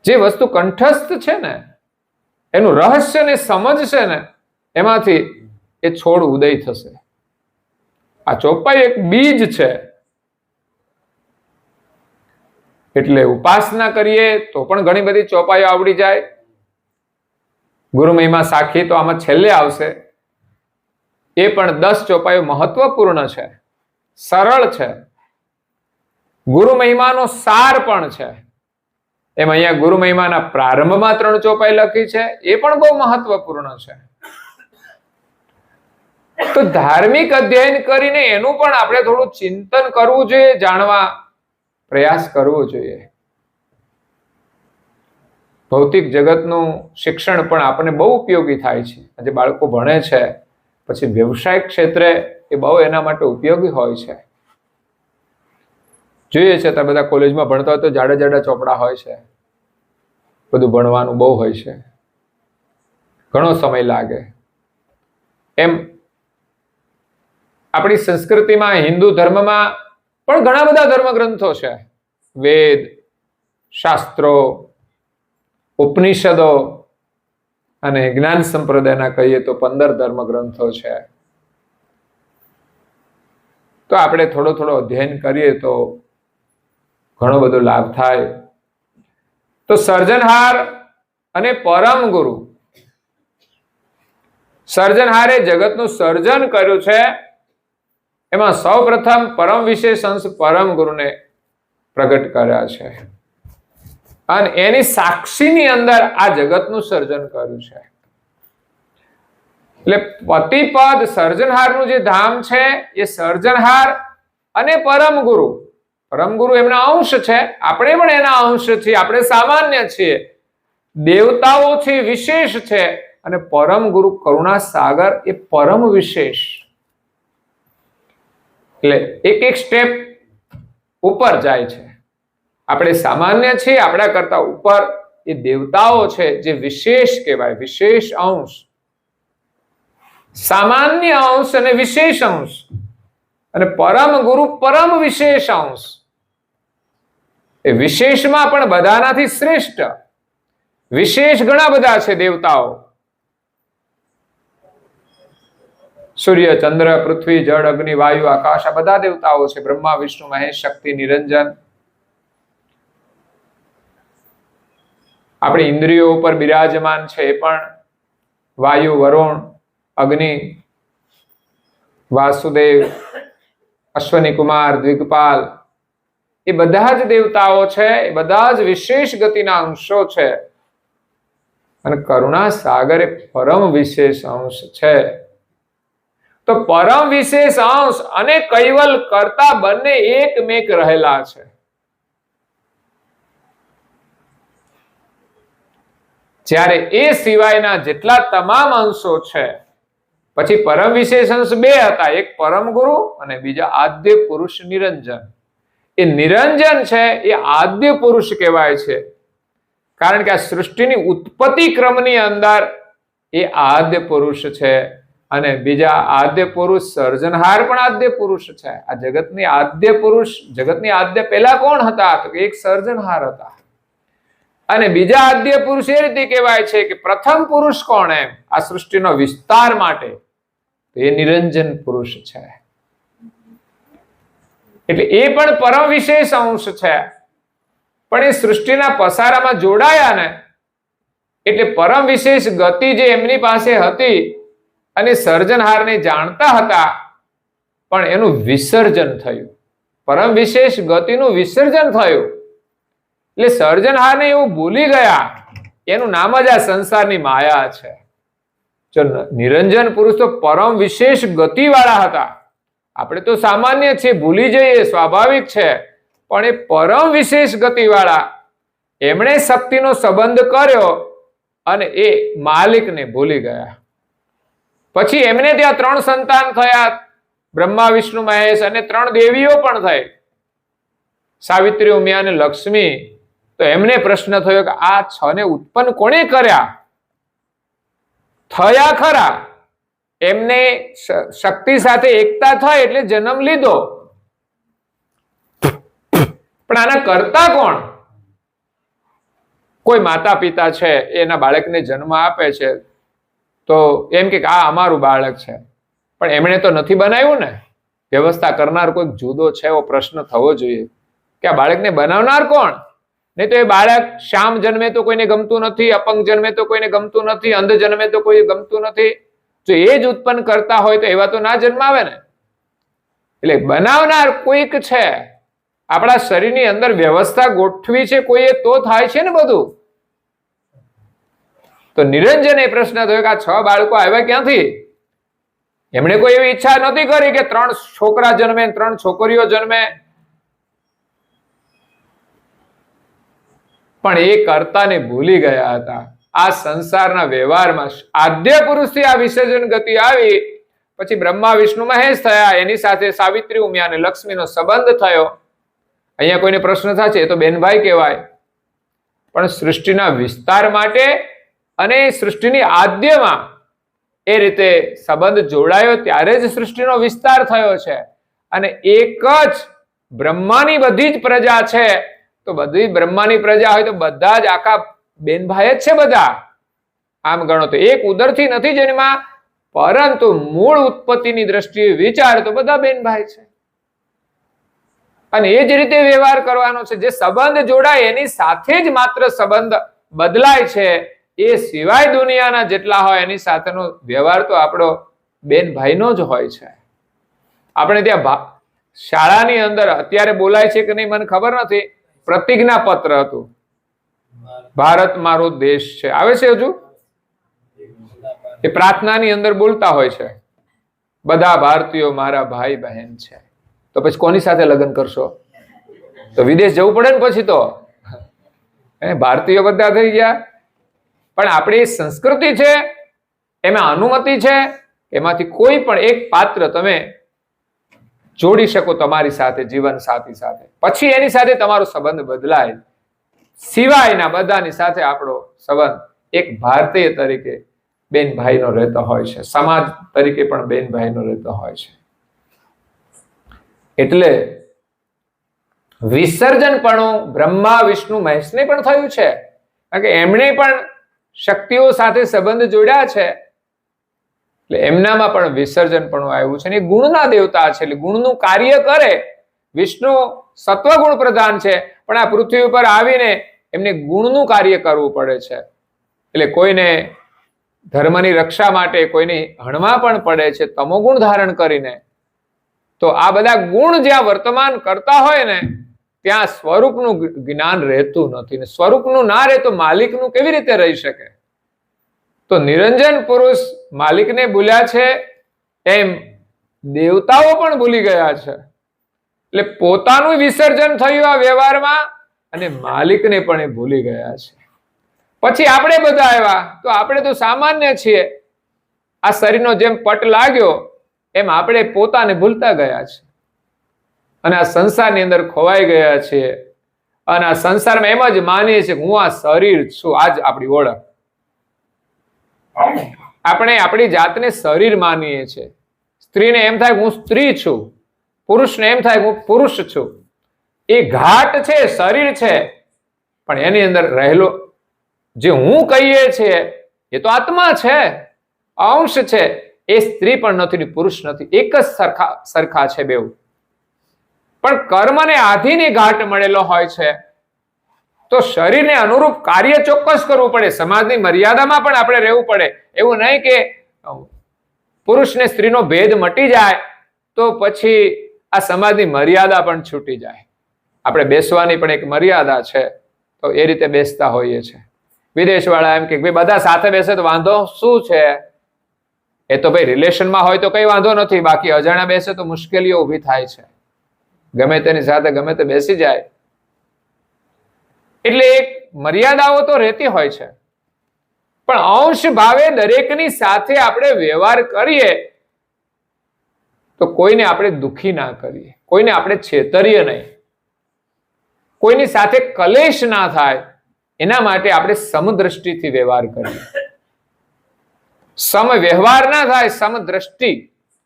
જે વસ્તુ કંઠસ્થ છે ને એનું રહસ્ય ને સમજશે ને એમાંથી એ છોડ ઉદય થશે. આ ચોપાઈ એક બીજ છે. એટલે ઉપાસના કરીએ તો પણ ઘણી બધી ચોપાઈઓ આવડી જાય. ગુરુ મહિમા સાખી તો આમાં છેલ્લે આવશે. એ પણ 10 ચોપાઈઓ મહત્વપૂર્ણ છે, સરળ છે. ગુરુ મહિમાનો સાર પણ છે. એમ અહીંયા ગુરુ મહિમાના પ્રારંભમાં 3 ચોપાઈ લખી છે, એ પણ બહુ મહત્વપૂર્ણ છે. તો ધાર્મિક અધ્યયન કરીને એનું પણ આપણે થોડું ચિંતન કરવું જોઈએ, જાણવા પ્રયાસ કરવો જોઈએ. ભૌતિક જગતનું શિક્ષણ પણ આપણને બહુ ઉપયોગી થાય છે. આજે બાળકો ભણે છે પછી વ્યવસાયિક ક્ષેત્રે એ બહુ એના માટે ઉપયોગી હોય છે. જોઈએ છે ત્યાં બધા કોલેજમાં ભણતા હોય તો જાડા જાડા ચોપડા હોય છે. બધું ભણવાનું બહુ હોય છે, ઘણો સમય લાગે. એમ આપણી સંસ્કૃતિમાં, હિન્દુ ધર્મમાં પણ ઘણા બધા ધર્મગ્રંથો છે. વેદ, શાસ્ત્રો, ઉપનિષદો અને જ્ઞાન સંપ્રદાયના કહીએ તો 15 ધર્મગ્રંથો છે. તો આપણે થોડો થોડો અધ્યયન કરીએ તો ઘણો બધો લાભ થાય. તો સર્જનહાર અને પરમ ગુરુ. સર્જનહારે જગતનું સર્જન કર્યું છે. એમાં સૌપ્રથમ પરમ વિશેષ અંશ પરમ ગુરુને પ્રગટ કર્યા છે અને એની સાક્ષીની અંદર આ જગતનું સર્જન કર્યું છે. એટલે પતિપદ સર્જનહારનું જે ધામ છે એ સર્જનહાર અને પરમ ગુરુ. પરમ ગુરુ એમના અંશ છે, આપણે પણ એના અંશ છીએ, આપણે સામાન્ય છીએ. દેવતાઓથી વિશેષ છે અને પરમ ગુરુ કરુણા સાગર એ પરમ વિશેષ. એટલે એક એક સ્ટેપ ઉપર જાય છે. આપણે સામાન્ય છીએ, આપણા કરતા ઉપર એ દેવતાઓ છે જે વિશેષ કહેવાય, વિશેષ અંશ. સામાન્ય અંશ અને વિશેષ અંશ, અને પરમ ગુરુ પરમ વિશેષ અંશ. એ વિશેષમાં પણ બધાનાથી શ્રેષ્ઠ. વિશેષ ઘણા બધા છે દેવતાઓ. સૂર્ય, ચંદ્ર, પૃથ્વી, જળ, અગ્નિ, વાયુ, આકાશ, આ બધા દેવતાઓ છે. બ્રહ્મા, વિષ્ણુ, મહેશ, શક્તિ, નિરંજન. આપણી ઇન્દ્રિયો ઉપર બિરાજમાન છે એ પણ વાયુ, વરુણ, અગ્નિ, વાસુદેવ, અશ્વની કુમાર, દ્વિગપાલ, એ બધા જ દેવતાઓ છે, એ બધા જ વિશેષ ગતિના અંશો છે. અને કરુણા સાગર એ પરમ વિશેષ અંશ છે. તો પરમ વિશેષ અંશ અને કૈવલ કરતા બંને એકમેક રહેલા છે. જ્યારે એ સિવાયના જેટલા તમામ અંશો છે, પછી પરમ વિશેષ અંશ બે હતા, એક પરમ ગુરુ અને બીજા આદ્ય પુરુષ નિરંજન. એ નિરંજન છે એ આદ્ય પુરુષ કહેવાય છે, કારણ કે આ સૃષ્ટિની ઉત્પત્તિ ક્રમની અંદર એ આદ્ય પુરુષ છે. અને બીજા આદ્ય પુરુષ સર્જનહાર પણ આદ્ય પુરુષ છે. આ જગતની આદ્ય પુરુષ, જગતની આદ્ય પહેલા કોણ હતા? તો એક સર્જનહાર હતા. અને બીજા આદ્ય પુરુષ એ રીતે કહેવાય છે કે પ્રથમ પુરુષ કોણ? એમ આ સૃષ્ટિનો વિસ્તાર માટે એ નિરંજન પુરુષ છે. એટલે એ પણ પરમ વિશેષ અંશ છે. પણ એ સૃષ્ટિના પસારામાં જોડાયા ને, એટલે પરમ વિશેષ ગતિ જે એમની પાસે હતી અને સર્જનહારને જાણતા હતા, પણ એનું વિસર્જન થયું. પરમ વિશેષ ગતિનું વિસર્જન થયું. એટલે સર્જનહારને એવું ભૂલી ગયા. એનું નામ જ આ સંસારની માયા છે. જો નિરંજન પુરુષ તો પરમ વિશેષ ગતિ વાળા હતા. આપણે તો સામાન્ય છે, ભૂલી જઈએ, સ્વાભાવિક છે. પણ એ પરમ વિશેષ ગતિ વાળા, એમણે શક્તિનો સંબંધ કર્યો અને એ માલિકને ભૂલી ગયા. પછી એમને ત્યાં 3 સંતાન થયા, બ્રહ્મા, વિષ્ણુ, મહેશ, અને 3 દેવીઓ પણ થઈ, સાવિત્રી, ઉમિયા અને લક્ષ્મી. તો એમને પ્રશ્ન થયો કે આ 6 ને ઉત્પન્ન કોણે કર્યા? થયા ખરા, એમને શક્તિ સાથે એકતા થઈ એટલે જન્મ લીધો, પણ આના કરતા કોણ? કોઈ માતા પિતા છે, એના બાળકને જન્મ આપે છે, તો એમ કે આ અમારું બાળક છે, પણ એમણે તો નથી બનાવ્યું ને. વ્યવસ્થા કરનાર કોઈ જુદો છે, એવો પ્રશ્ન થવો જોઈએ કે આ બાળકને બનાવનાર કોણ? નહીં તો એ બાળક શામ જન્મે તો કોઈને ગમતું નથી, અપંગ જન્મે તો કોઈને ગમતું નથી, અંધ જન્મે તો કોઈ ગમતું નથી. જો એ જ ઉત્પન્ન કરતા હોય તો એવા તો ના જન્માવે ને. એટલે બનાવનાર કોઈક છે. આપણા શરીરની અંદર વ્યવસ્થા ગોઠવી છે કોઈએ, તો થાય છે ને બધું. તો નિરંજન એ પ્રશ્ન થયો કે આ 6 બાળકો આવ્યા ક્યાંથી? એમણે કોઈ એવી ઈચ્છા નથી કરી કે 3 છોકરા જન્મે, 3 છોકરીઓ જન્મે. પણ એ કરતાને ભૂલી ગયા હતા. આ સંસારના વ્યવહારમાં આદ્ય પુરુષથી આ વિસર્જન ગતિ આવી. પછી બ્રહ્મા, વિષ્ણુ, મહેશ થયા, એની સાથે સાવિત્રી, ઉમિયા અને લક્ષ્મીનો સંબંધ થયો. અહીંયા કોઈને પ્રશ્ન થશે, એ તો બેનભાઈ કહેવાય. પણ સૃષ્ટિના વિસ્તાર માટે અને સૃષ્ટિની આદ્યમાં એ રીતે સંબંધ જોડાયો, ત્યારે જ સૃષ્ટિનો વિસ્તાર થયો છે. અને એક જ બ્રહ્માની બધી જ પ્રજા છે. તો બધી બ્રહ્માની પ્રજા હોય તો બધા જ આખા બેનભાઈ જ છે બધા. આમ ગણો તો એક ઉદરથી નથી જન્મા, પરંતુ મૂળ ઉત્પત્તિની દ્રષ્ટિએ વિચાર તો બધા બેનભાઈ છે. અને એ જ રીતે વ્યવહાર કરવાનો છે. જે સંબંધ જોડાય એની સાથે જ માત્ર સંબંધ બદલાય છે. એ સિવાય દુનિયાના જેટલા હોય એની સાથેનો વ્યવહાર તો આપણો બેન ભાઈનો જ હોય છે. આપણે ત્યાં શાળાની અંદર અત્યારે બોલાય છે કે નહીં મને ખબર નથી, પ્રતિજ્ઞા પત્ર હતું, ભારત મારો દેશ છે, આવે છે હજુ? એ પ્રાર્થનાની અંદર બોલતા હોય છે, બધા ભારતીયો મારા ભાઈ બહેન છે. તો પછી કોની સાથે લગ્ન કરશો? તો વિદેશ જવું પડે ને પછી તો. ભારતીયો બધા થઈ ગયા. પણ આપણી સંસ્કૃતિ છે, એમાં અનુમતિ છે, એમાંથી કોઈ પણ એક પાત્ર તમે જોડી શકો તમારી સાથે, જીવન સાથી સાથે. પછી એની સાથે તમારો સંબંધ બદલાય. સિવાયના બધાની સાથે આપણો સંબંધ એક ભારતીય તરીકે બેન ભાઈનો રહેતો હોય છે, સમાજ તરીકે પણ બેન ભાઈનો રહેતો હોય છે. એટલે વિસર્જનપણું બ્રહ્મા, વિષ્ણુ, મહેશને પણ થયું છે, કારણ કે એમણે પણ શક્તિઓ સાથે સંબંધ જોડ્યા છે. એટલે એમનામાં પણ વિસર્જનપણું આવ્યું છે. અને એ ગુણના દેવતા છે, એટલે ગુણનું કાર્ય કરે. વિષ્ણુ સત્વગુણ પ્રધાન છે, પણ આ પૃથ્વી ઉપર આવીને એમને ગુણનું કાર્ય કરવું પડે છે. એટલે કોઈને ધર્મની રક્ષા માટે કોઈની હણવા પણ પડે છે, તમોગુણ ધારણ કરીને. તો આ બધા ગુણ જ્યાં વર્તમાન કરતા હોય ને ત્યાં સ્વરૂપનું જ્ઞાન રહેતું નથી, ને સ્વરૂપનું ના રહે તો માલિકનું કેવી રીતે રહી શકે? તો નિરંજન પુરુષ માલિકને ભૂલ્યા છે એમ દેવતાઓ પણ ભૂલી ગયા છે. એટલે પોતાનું વિસર્જન થયું આ વ્યવહારમાં અને માલિકને પણ એ ભૂલી ગયા છે. પછી આપણે બધા આવ્યા તો આપણે તો સામાન્ય છીએ. આ શરીરનો જેમ પટ લાગ્યો એમ આપણે પોતાને ભૂલતા ગયા છે અને આ સંસારની અંદર ખોવાઈ ગયા છીએ અને આ સંસારમાં એમ જ માનીએ છીએ કે હું આ શરીર છું. આજ આપણી ઓળખ. આપણે આપણી જાતને શરીર માનીએ છીએ. સ્ત્રીને એમ થાય હું સ્ત્રી છું, પુરુષને એમ થાય હું પુરુષ છું. એ ઘાટ છે, શરીર છે, પણ એની અંદર રહેલો જે હું કહીએ છીએ એ તો આત્મા છે, અંશ છે. એ સ્ત્રી પણ નથી, પુરુષ નથી, એક જ સરખા છે બેઉ. પણ કર્મને આધીન ઘાટ મળેલો હોય છે તો શરીરને અનુરૂપ કાર્ય ચોક્કસ કરવું પડે. સમાજની મર્યાદામાં પણ આપણે રહેવું પડે. એવું નહીં કે પુરુષ ને સ્ત્રીનો ભેદ મટી જાય તો પછી આ સમાજની મર્યાદા પણ છૂટી જાય. આપણે બેસવાની પણ એક મર્યાદા છે, તો એ રીતે બેસતા હોઈએ છીએ. વિદેશ વાળા એમ કે ભાઈ બધા સાથે બેસે તો વાંધો શું છે? એ તો ભાઈ રિલેશનમાં હોય તો કઈ વાંધો નથી, બાકી અજાણ્યા બેસે તો મુશ્કેલીઓ ઊભી થાય છે. ગમે તેની સાથે ગમે તે બેસી જાય. એટલે એક મર્યાદાઓ તો રહેતી હોય છે, પણ અંશ ભાવે દરેકની સાથે આપણે વ્યવહાર કરીએ તો કોઈને આપણે દુખી ના કરીએ, કોઈને આપણે છેતરીએ નહીં, કોઈની સાથે કલેશ ના થાય, એના માટે આપણે સમદ્રષ્ટિથી વ્યવહાર કરીએ. સમ વ્યવહાર ના થાય, સમદ્રષ્ટિ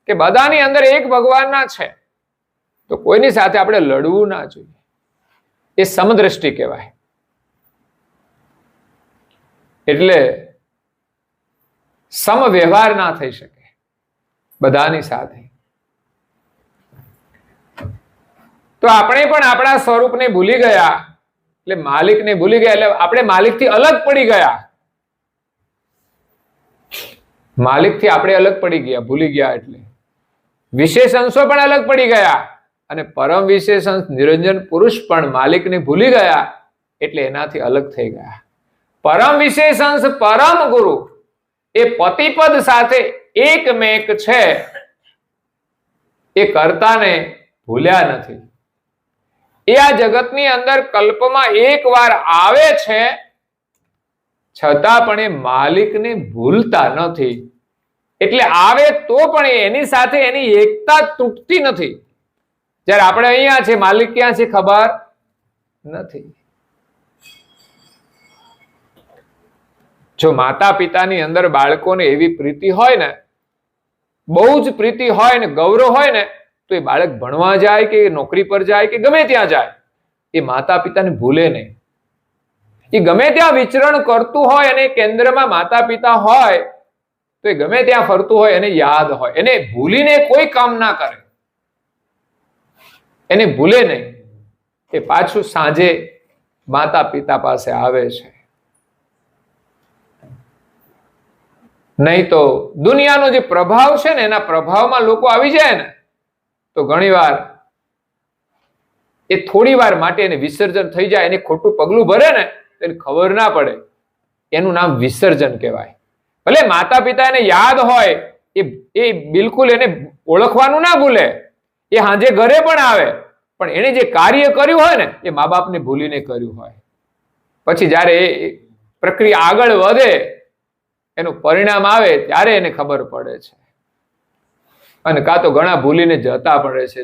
કે બધાની અંદર એક ભગવાનના છે તો કોઈની સાથે આપણે લડવું ના જોઈએ. એ સમદ્રષ્ટિ કહેવાય. એટલે સમ વ્યવહાર ના થઈ શકે બધાની સાથે. તો આપણે પણ આપણા સ્વરૂપને ભૂલી ગયા, એટલે માલિકને ભૂલી ગયા, એટલે આપણે માલિકથી અલગ પડી ગયા. માલિકથી આપણે અલગ પડી ગયા, ભૂલી ગયા. એટલે વિશેષ અંશો પણ અલગ પડી ગયા અને પરમ વિશેષ અંશ નિરંજન પુરુષ પણ માલિકને ભૂલી ગયા એટલે એનાથી અલગ થઈ ગયા. પરમ વિશેષ અંશ પરમ ગુરુ એ પતિપદ સાથે એકમેક છે, એ કર્તાને ભૂલ્યા નથી. એ આ જગતની અંદર કલ્પમાં એક વાર આવે છે છતાં પણ એ માલિકને ભૂલતા નથી. એટલે આવે તો પણ એની સાથે એની એકતા તૂટતી નથી. જ્યારે આપણે અહીંયા છે, માલિક ક્યાં છે ખબર નથી. જો માતા પિતાની અંદર બાળકોને એવી પ્રીતિ હોય ને, બહુ જ પ્રીતિ હોય ને, ગૌરવ હોય ને, તો એ બાળક ભણવા જાય કે નોકરી પર જાય કે ગમે ત્યાં જાય, એ માતા પિતાને ભૂલે નહીં. એ ગમે ત્યાં વિચરણ કરતું હોય અને કેન્દ્રમાં માતા પિતા હોય તો એ ગમે ત્યાં ફરતું હોય એને યાદ હોય. એને ભૂલીને કોઈ કામ ના કરે, એને ભૂલે નહીં. એ પાછું સાંજે માતા પિતા પાસે આવે છે. નહીં તો દુનિયાનો જે પ્રભાવ છે ને, એના પ્રભાવમાં લોકો આવી જાય ને તો ઘણીવાર એ થોડી વાર માટે એને વિસર્જન થઈ જાય, એને ખોટું પગલું ભરે ને તો એને ખબર ના પડે. એનું નામ વિસર્જન કહેવાય. ભલે માતા પિતા એને યાદ હોય, એ બિલકુલ એને ઓળખવાનું ના ભૂલે, એ સાંજે ઘરે પણ આવે, પણ એને જે કાર્ય કર્યું હોય ને એ મા બાપને ભૂલીને કર્યું હોય. પછી જ્યારે એ પ્રક્રિયા આગળ વધે, એનું પરિણામ આવે ત્યારે એને ખબર પડે છે. અને કાં તો ઘણા ભૂલીને જતા પડે છે.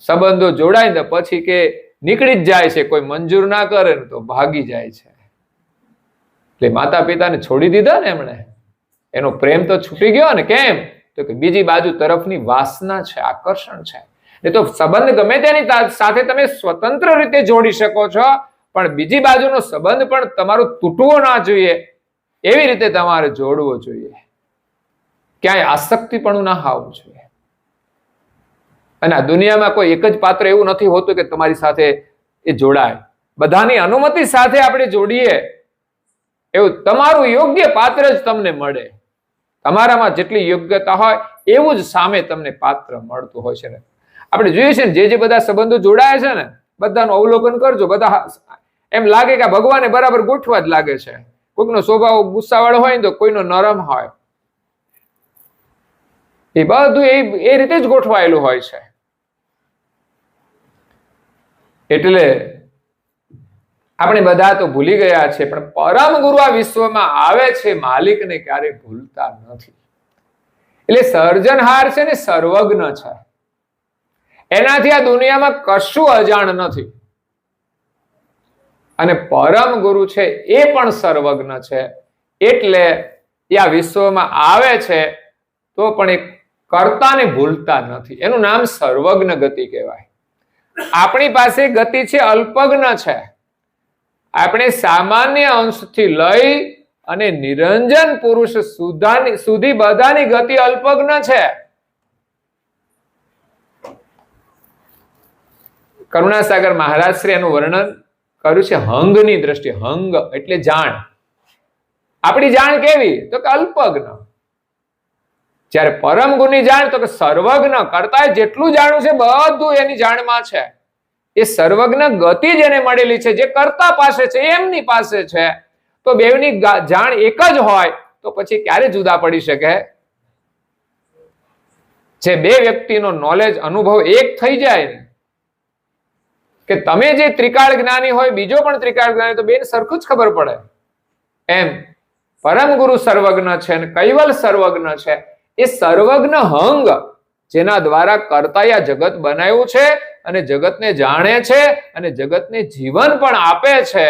સંબંધો જોડાય ને પછી કે નીકળી જ જાય છે, કોઈ મંજૂર ના કરે ને તો ભાગી જાય છે. એટલે માતા પિતાને છોડી દીધા ને એમણે, એનો પ્રેમ તો છૂટી ગયો ને. કેમ? તો કે બીજી બાજુ તરફની વાસના છે, આકર્ષણ છે. એ તો સંબંધ ગમે તેની સાથે તમે સ્વતંત્ર રીતે જોડી શકો છો, પણ બીજી બાજુનો સંબંધ પણ તમારો તૂટવો ના જોઈએ, એવી રીતે તમારે જોડવો જોઈએ. ક્યાંય આસક્તિપણું ના આવવું જોઈએ. અને આ દુનિયામાં કોઈ એક જ પાત્ર એવું નથી હોતું કે તમારી સાથે એ જોડાય. બધાની અનુમતિ સાથે આપણે જોડીએ એવું તમારું યોગ્ય પાત્ર જ તમને મળે. તમારામાં જેટલી યોગ્યતા હોય એવું જ સામે તમને પાત્ર મળતું હોય છે. આપણે જોઈએ છે ને જે બધા સંબંધો જોડાયા છે ને બધાનું અવલોકન કરજો. બધા એમ લાગે કે ભગવાને બરાબર ગોઠવા જ લાગે છે. કોઈનો સ્વભાવ ગુસ્સાવાળો હોય ને તો કોઈનો નરમ હોય. એ બધું એ રીતે જ ગોઠવાયેલું હોય છે. એટલે આપણે બધા તો ભૂલી ગયા છે, પણ પરમ ગુરુ આ વિશ્વમાં આવે છે, માલિકને ક્યારે ભૂલતા નથી. એટલે સર્જનહાર છે ને સર્વજ્ઞ છે. એનાથી આ દુનિયામાં કશું અજાણ નથી. અને પરમ ગુરુ છે એ પણ સર્વજ્ઞ છે. એટલે એ આ વિશ્વમાં આવે છે તો પણ એ કર્તાને ભૂલતા નથી. એનું નામ સર્વજ્ઞ ગતિ કહેવાય. આપણી પાસે ગતિ છે અલ્પજ્ઞ છે. આપણે સામાન્ય અંશથી લઈ અને નિરંજન પુરુષ સુધી બધાની ગતિ અલ્પજ્ઞ છે. કરુણાસાગર મહારાજ શ્રી એનું વર્ણન કર્યું છે હંગની દ્રષ્ટિએ. હંગ એટલે જાણ. આપણી જાણ કેવી? તો કે અલ્પજ્ઞ. જ્યારે પરમ ગુરુની જાણ તો કે સર્વજ્ઞ. કરતા જેટલું જાણ્યું છે બધું એની જાણમાં છે. એ સર્વજ્ઞ ગતિ જેને મળેલી છે, જે કર્તા પાસે છે એમની પાસે છે, તો બેવની જાણ એક જ હોય તો પછી ક્યારે જુદા પડી શકે? જે બે વ્યક્તિનો નોલેજ અનુભવ એક થઈ જાય ને, કે તમે જે ત્રિકાળ જ્ઞાની હોય બીજો પણ ત્રિકાળ જ્ઞાની, તો બેન સરખું જ ખબર પડે. એમ પરમ ગુરુ સર્વજ્ઞ છે અને કૈવલ સર્વજ્ઞ છે. એ સર્વજ્ઞ હંગ જેના દ્વારા કર્તાએ આ જગત બનાવ્યું છે અને જગતને જાણે છે અને જગતને જીવન પણ આપે છે,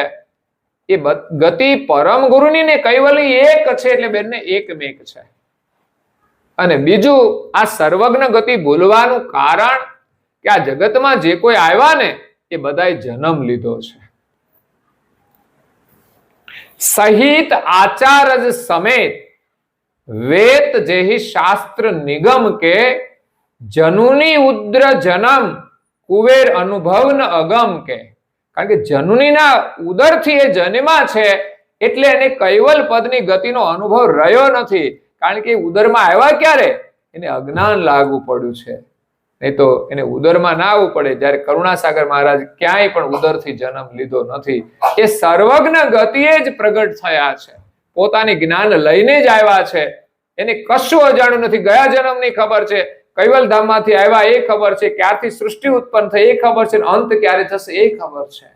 એ ગતિ પરમ ગુરુની ને કૈવલી એક છે. એટલે બેનને એકમેક છે. અને બીજું આ સર્વજ્ઞ ગતિ ભૂલવાનું કારણ કે આ જગતમાં જે કોઈ આવ્યા ને એ બધાએ જન્મ લીધો છે. સહિત આચારજ સમેત વેત જેહી શાસ્ત્ર નિગમ કે જનુની ઉદ્ર જન્મ કુવેર અનુભવ ન અગમ કે. કારણ કે જનુનીના ઉદરથી એ જન્મા છે એટલે એને કૈવલ પદની ગતિનો અનુભવ રહ્યો નથી. કારણ કે ઉદરમાં આવ્યા ક્યારે? એને અજ્ઞાન લાગુ પડ્યું છે. નહીં તો એને ઉદરમાં ના આવવું પડે. જ્યારે કરુણાસાગર મહારાજ ક્યાંય પણ ઉદરથી જન્મ લીધો નથી. એ સર્વજ્ઞ ગતિએ જ પ્રગટ થયા છે. પોતાની જ્ઞાન લઈને જ આવ્યા છે. એને કશું અજાણ્યું નથી. ગયા જન્મની ખબર છે, કૈવલ ધામમાંથી આવ્યા એ ખબર છે, ક્યારથી સૃષ્ટિ ઉત્પન્ન થઈ એ ખબર છે, અંત ક્યારે થશે એ ખબર છે.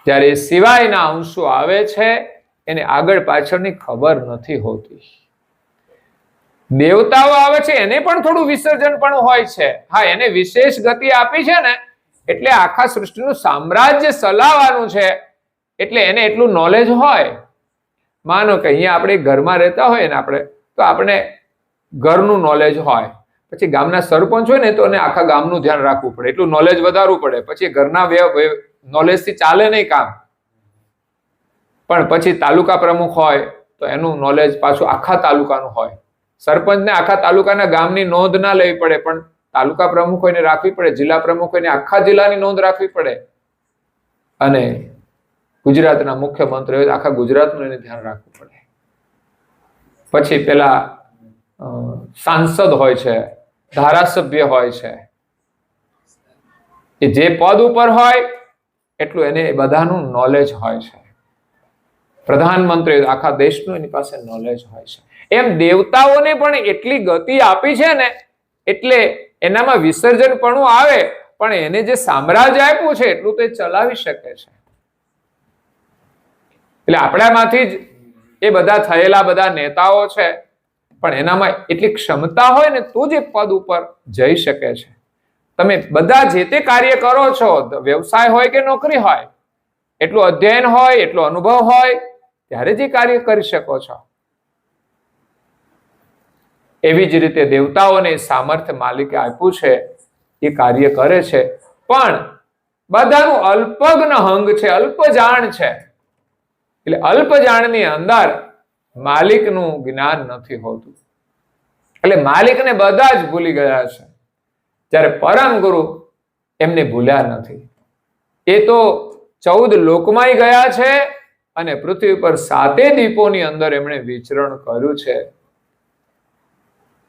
ત્યારે સિવાયના અંશો આવે છે એને આગળ પાછળની ખબર નથી હોતી. દેવતાઓ આવે છે એને પણ થોડું વિસર્જન પણ હોય છે. હા, એને વિશેષ ગતિ આપી છે ને એટલે આખા સૃષ્ટિનું સામ્રાજ્ય ચલાવવાનું છે એટલે એને એટલું નોલેજ હોય. માનો કે અહીંયા આપણે ઘરમાં રહેતા હોય ને આપણે, તો આપણે ઘરનું નોલેજ હોય. પછી ગામના સરપંચ હોય ને તો એને આખા ગામનું ધ્યાન રાખવું પડે, એટલું નોલેજ વધારવું પડે. પછી ઘરના નોલેજથી ચાલે નહીં કામ. પણ પછી તાલુકા પ્રમુખ હોય તો એનું નોલેજ પાછું આખા તાલુકાનું હોય. સરપંચને આખા તાલુકાના ગામની નોંધ ના લેવી પડે, પણ તાલુકા પ્રમુખ હોય ને રાખવી પડે. જિલ્લા પ્રમુખ હોય ને આખા જિલ્લાની નોંધ રાખવી પડે. અને ગુજરાતના મુખ્યમંત્રી હોય આખા ગુજરાતનું એને ધ્યાન રાખવું પડે. પછી પેલા સાંસદ હોય છે, ધારાસભ્ય હોય છે, એ જે પદ ઉપર હોય એટલું એને બધાનું નોલેજ હોય છે. પ્રધાનમંત્રી આખા દેશનું એની પાસે નોલેજ હોય છે. એમ દેવતાઓને પણ એટલી ગતિ આપી છે ને એટલે એનામાં વિસર્જન પણ આવે, પણ એને જે સામ્રાજ્ય આપ્યું છે એટલું તો એ ચલાવી શકે છે. એટલે આપણામાંથી જ એ બધા થયેલા બધા નેતાઓ છે, પણ એનામાં એટલી ક્ષમતા હોય ને તો જ એ પદ ઉપર જઈ શકે છે. તમે બધા જે તે કાર્ય કરો છો, વ્યવસાય હોય કે નોકરી હોય, એટલું અધ્યયન હોય, એટલો અનુભવ હોય ત્યારે જ એ કાર્ય કરી શકો છો. એવી જ રીતે દેવતાઓને સામર્થ્ય માલિકે આપ્યું છે, એ કાર્ય કરે છે. પણ બધાનું અલ્પજ્ઞ હંગ છે, અલ્પ જાણ છે. એટલે અલ્પ જાણની અંદર માલિકનું જ્ઞાન નથી હોતું. એટલે માલિકને બધા જ ભૂલી ગયા છે, જ્યારે પરમ ગુરુ એમને ભૂલ્યા નથી. એ તો 14 લોકમાં ગયા છે અને પૃથ્વી પર 7 દીપોની અંદર એમણે વિચરણ કર્યું છે.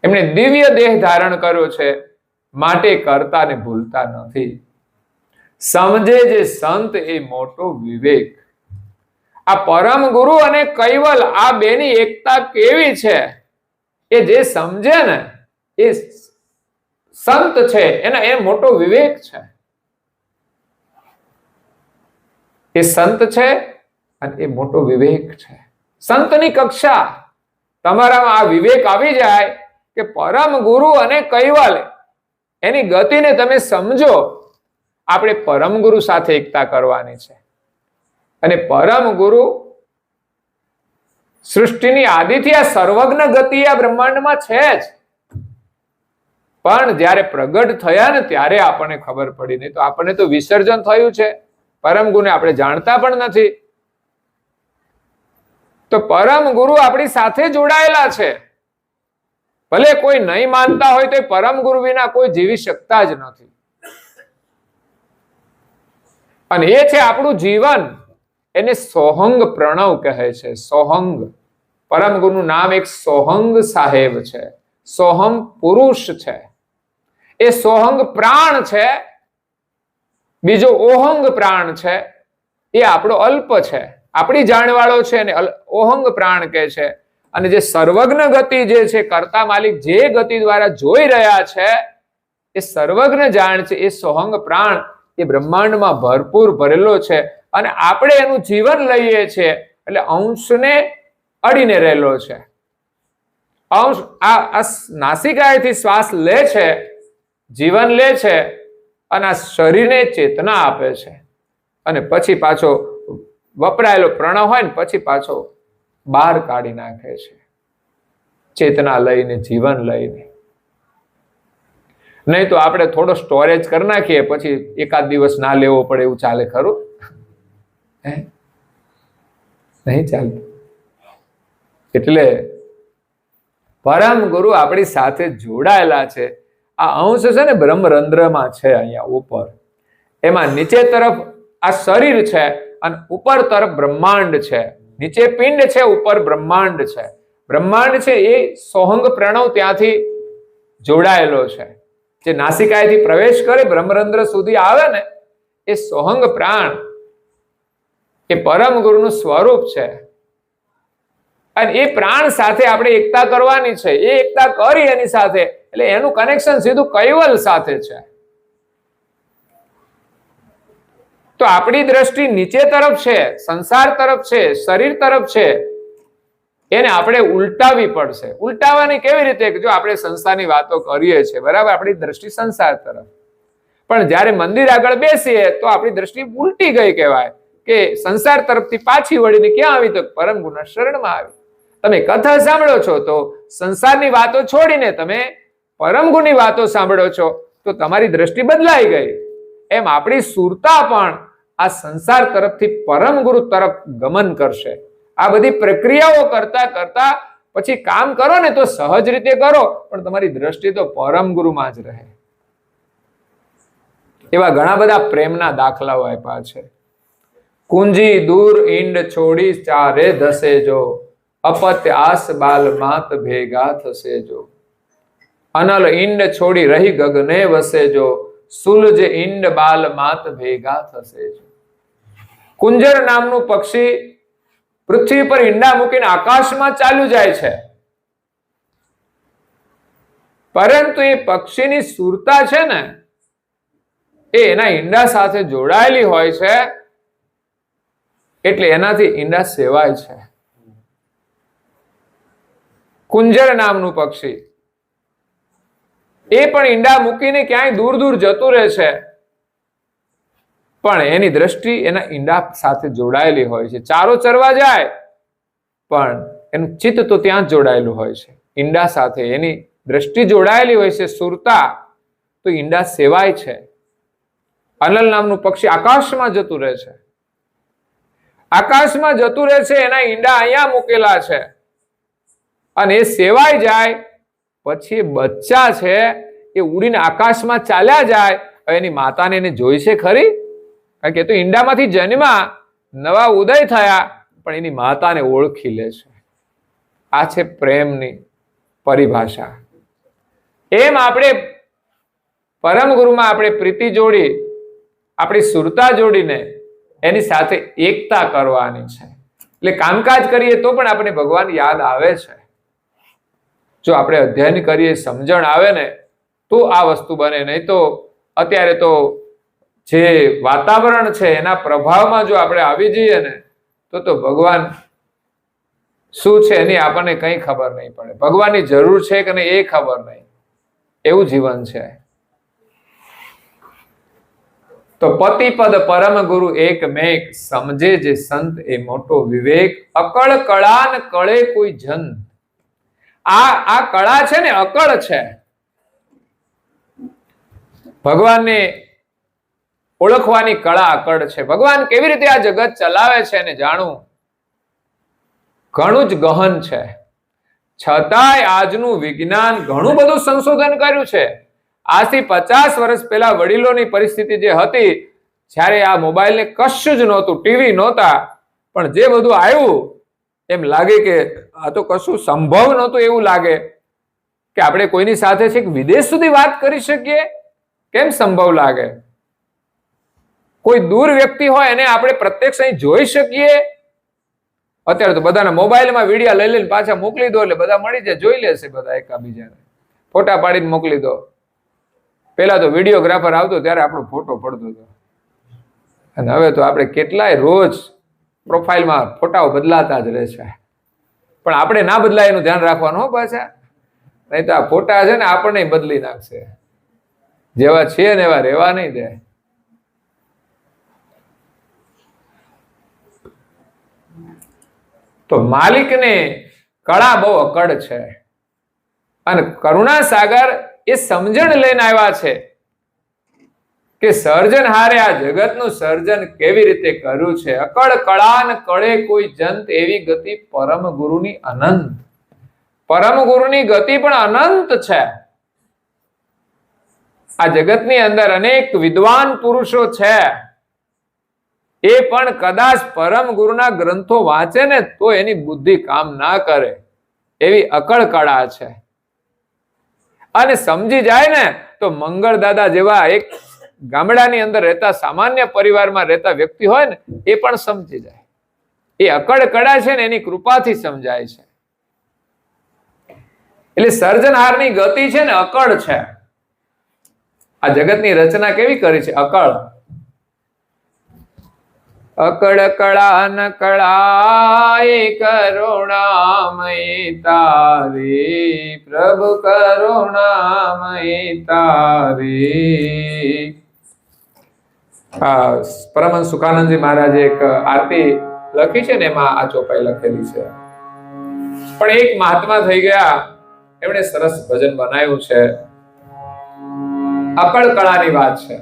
એમણે દિવ્ય દેહ ધારણ કર્યો છે. માટે કરતાને ભૂલતા નથી. સમજે જે સંત એ મોટો વિવેક. આ પરમ ગુરુ અને કૈવલ આ બેની એકતા કેવી છે એ જે સમજે ને એ સંત છે, એના એ મોટો વિવેક છે. એ સંત છે અને એ મોટો વિવેક છે. સંતની કક્ષા તમારામાં આ વિવેક આવી જાય કે પરમ ગુરુ અને કૈવલ એની ગતિને તમે સમજો. આપણે પરમ ગુરુ સાથે એકતા કરવાની છે અને પરમ ગુરુ સૃષ્ટિની આદિથી આ સર્વજ્ઞ ગતિ આ બ્રહ્માંડમાં છે જ, પણ જ્યારે પ્રગટ થયા ને ત્યારે આપણને ખબર પડી. નહીં તો આપણને તો વિસર્જન થયું છે, પરમ ગુરુને આપણે જાણતા પણ નથી. તો પરમ ગુરુ આપણી સાથે જોડાયેલા છે. ભલે કોઈ નહીં માનતા હોય તો પરમ ગુરુ વિના કોઈ જીવી શકતા જ નથી. અને એ છે આપણું જીવન. એને સોહંગ પ્રણવ કહે છે. સોહંગ, પરમ ગુરુનું નામ એક સોહંગ સાહેબ છે. સોહમ પુરુષ છે. એ સોહંગ પ્રાણ છે. બીજો ઓહંગ પ્રાણ છે, એ આપણો અલ્પ છે, આપણી જાણવાળો છે, અને ઓહંગ પ્રાણ કહે છે. અને જે સર્વજ્ઞ ગતિ જે છે, કર્તા માલિક જે ગતિ દ્વારા જોઈ રહ્યા છે, એ સર્વજ્ઞ જાણ છે. એ સોહંગ પ્રાણ એ બ્રહ્માંડમાં ભરપૂર ભરેલો છે અને આપણે એનું જીવન લઈએ છીએ એટલે અંશને અડીને રહેલો છે. અંશ આ નાસિકાએથી શ્વાસ લે છે, જીવન લે છે અને આ શરીરને ચેતના આપે છે. અને પછી પાછો વપરાયેલો પ્રણવ હોય ને પછી પાછો બહાર કાઢી નાખે છે, ચેતના લઈને, જીવન લઈને. નહીં તો આપણે થોડો સ્ટોરેજ કરી નાખીએ, પછી એકાદ દિવસ ના લેવો પડે એવું ચાલે ખરું? નહીં ચાલતું. એટલે પરમ ગુરુ આપણી સાથે જોડાયેલા છે. આ અંશ છે ને બ્રહ્મરંધ્રમાં છે, અહીંયા ઉપર. એમાં નીચે તરફ આ શરીર છે અને ઉપર તરફ બ્રહ્માંડ છે. નીચે પિંડ છે, ઉપર બ્રહ્માંડ છે. બ્રહ્માંડ છે એ સોહંગ પ્રણવ ત્યાંથી જોડાયેલો છે. જે નાસિકાએથી પ્રવેશ કરે બ્રહ્મરંધ્ર સુધી આવે ને, એ સોહંગ પ્રાણ એ પરમ ગુરુનું સ્વરૂપ છે. અને એ પ્રાણ સાથે આપણે એકતા કરવાની છે. એ એકતા કરી એની સાથે એટલે એનું કનેક્શન સીધું કૈવલ સાથે છે. તો આપણી દ્રષ્ટિ નીચે તરફ છે, સંસાર તરફ છે, શરીર તરફ છે. એને આપણે ઉલટાવી પડશે. ઉલટાવવાની કેવી રીતે? જો આપણે સંસારની વાતો કરીએ છીએ, બરાબર, આપણી દ્રષ્ટિ સંસાર તરફ, પણ જ્યારે મંદિર આગળ બેસીએ તો આપણી દ્રષ્ટિ ઉલટી ગઈ કહેવાય, કે સંસાર તરફથી પાછી વળીને ક્યાં આવી? તો પરમ ગુરુના શરણમાં આવી. તમે કથા સાંભળો છો તો સંસારની વાતો છોડીને તમે પરમ ગુરુની વાતો સાંભળો છો તો તમારી દ્રષ્ટિ બદલાઈ ગઈ. એમ આપણી સુરતા પણ આ સંસાર તરફથી પરમ ગુરુ તરફ ગમન કરશે. આ બધી પ્રક્રિયાઓ કરતા કરતા પછી કામ કરો ને તો સહજ રીતે કરો, પણ તમારી દ્રષ્ટિ તો પરમ ગુરુમાં જ રહે. એવા ઘણા બધા પ્રેમના દાખલાઓ આપ્યા છે. કુંજી દૂર ઈંડ છોડી ચારે ધસે જો, અપત્ય આસ બાલ માત ભેગા થશે જો. અનલ ઈંડ છોડી રહી ગગને વસે જો, સુલજ ઈંડ બાલ માત ભેગા થશે જો. કુંજર નામનું પક્ષી પૃથ્વી પર ઈંડા મૂકીને આકાશમાં ચાલ્યું જાય છે, પરંતુ એ પક્ષીની સુરતા છે ને એ એના ઈંડા સાથે જોડાયેલી હોય છે, એટલે એનાથી ઈંડા સેવાય છે. કુંજર નામનું પક્ષી એ પણ ઈંડા મૂકીને ક્યાંય દૂર દૂર જતું રહે છે, પણ એની દ્રષ્ટિ એના ઈંડા સાથે જોડાયેલી હોય છે. ચારો ચરવા જાય પણ એનું ચિત્ત તો ત્યાં જ જોડાયેલું હોય છે, ઈંડા સાથે એની દ્રષ્ટિ જોડાયેલી હોય છે. સુરતા તો ઈંડા સેવાય છે. અનલ નામનું પક્ષી આકાશમાં જતું રહે છે, આકાશમાં જતું રહે છે, એના ઈંડા અહીંયા મૂકેલા છે અને એ સેવાય જાય. પછી બચ્ચા છે એ ઉડીને આકાશમાં ચાલ્યા જાય. હવે એની માતાને એને જોઈ છે ખરી? કારણ કે તો ઈંડામાંથી જન્મા, નવા ઉદય થયા, પણ એની માતાને ઓળખી લે છે. આ છે પ્રેમની પરિભાષા. એમ આપણે પરમ ગુરુમાં આપણે પ્રીતિ જોડી, આપણી સુરતા જોડીને એની સાથે એકતા કરવાની છે. એટલે કામકાજ કરીએ તો પણ આપણે ભગવાન યાદ આવે છે. જો આપણે અધ્યયન કરીએ, સમજણ આવે ને તો આ વસ્તુ બને. નહીં તો અત્યારે તો જે વાતાવરણ છે એના પ્રભાવમાં જો આપણે આવી જઈએ ને તો ભગવાન શું છે એની આપણને કંઈ ખબર નહીં પડે. ભગવાનની જરૂર છે કે નહીં એ ખબર નહીં, એવું જીવન છે. તો પતિપદ પરમ ગુરુ એક મેક, સમજે જે સંત એ મોટો વિવેક. અકળ કળા ન કળે કોઈ જન. આ કળા છે ને અકળ છે. ભગવાનને ઓળખવાની કળા અકળ છે. ભગવાન કેવી રીતે આ જગત ચલાવે છે એને જાણવું ઘણું જ ગહન છે. છતાંય આજનું વિજ્ઞાન ઘણું બધું સંશોધન કર્યું છે. આજથી 50 વર્ષ પહેલા વડીલોની પરિસ્થિતિ જે હતી, જ્યારે આ મોબાઈલને કશું જ નહોતું, ટીવી નહોતા, પણ જે બધું આવ્યું એમ લાગે કે આ તો કશું સંભવ નહોતું. એવું લાગે કે આપણે કોઈની સાથે છે કે વિદેશ સુધી વાત કરી શકીએ. કેમ સંભવ લાગે? કોઈ દૂર વ્યક્તિ હોય એને આપણે પ્રત્યક્ષ અહીં જોઈ શકીએ. અત્યારે તો બધાના મોબાઈલમાં વિડીયો લઈ લઈને પાછા મોકલી દો એટલે બધા મળી જાય, જોઈ લેશે બધા એકાબીજાને. ફોટા પાડીને મોકલી દો. પેલા તો વિડીયોગ્રાફર આવતો ત્યારે આપણો ફોટો પડતો હતો, અને હવે તો આપણે કેટલાય રોજ પ્રોફાઇલમાં ફોટાઓ બદલાતા જ રહે છે. પણ આપણે ના બદલાય એનું ધ્યાન રાખવાનું હો પાછા, નહીં તો આ ફોટા છે ને આપણને બદલી નાખશે. જેવા છે ને એવા રહેવા નહીં દે. તો માલિકને કળા બહુ અકળ છે, અને કરુણા સાગર એ સમજણ લઈને આવ્યા છે કે સર્જનહારે આ જગતનું સર્જન કેવી રીતે કર્યું છે. અકળ કળા ન કળે કોઈ જંત, એવી ગતિ પરમ ગુરુની અનંત. પરમ ગુરુની ગતિ પણ અનંત છે. આ જગતની અંદર અનેક વિદ્વાન પુરુષો છે, એ પણ કદાચ પરમ ગુરુના ગ્રંથો વાંચે ને તો એની બુદ્ધિ કામ ના કરે, એવી અકળ કળા છે. અને સમજી જાય ને તો મંગળ દાદા જેવા એક ગામડાની અંદર રહેતા સામાન્ય પરિવારમાં રહેતા વ્યક્તિ હોય ને એ પણ સમજી જાય. એ અકળ કળા છે ને એની કૃપાથી સમજાય છે. એટલે સર્જનહારની ગતિ છે ને અકળ છે. આ જગતની રચના કેવી કરી છે? અકળ. અકળ કળા ન કળાએ કરુણામય તારી, પ્રભુ કરુણામય તારી. પરમહંસ સુખાનંદજી મહારાજે એક આરતી લખી છે ને એમાં આ ચોપાઈ લખેલી છે. પણ એક મહાત્મા થઈ ગયા, એમણે સરસ ભજન બનાવ્યું છે. અકળ કળાની વાત છે.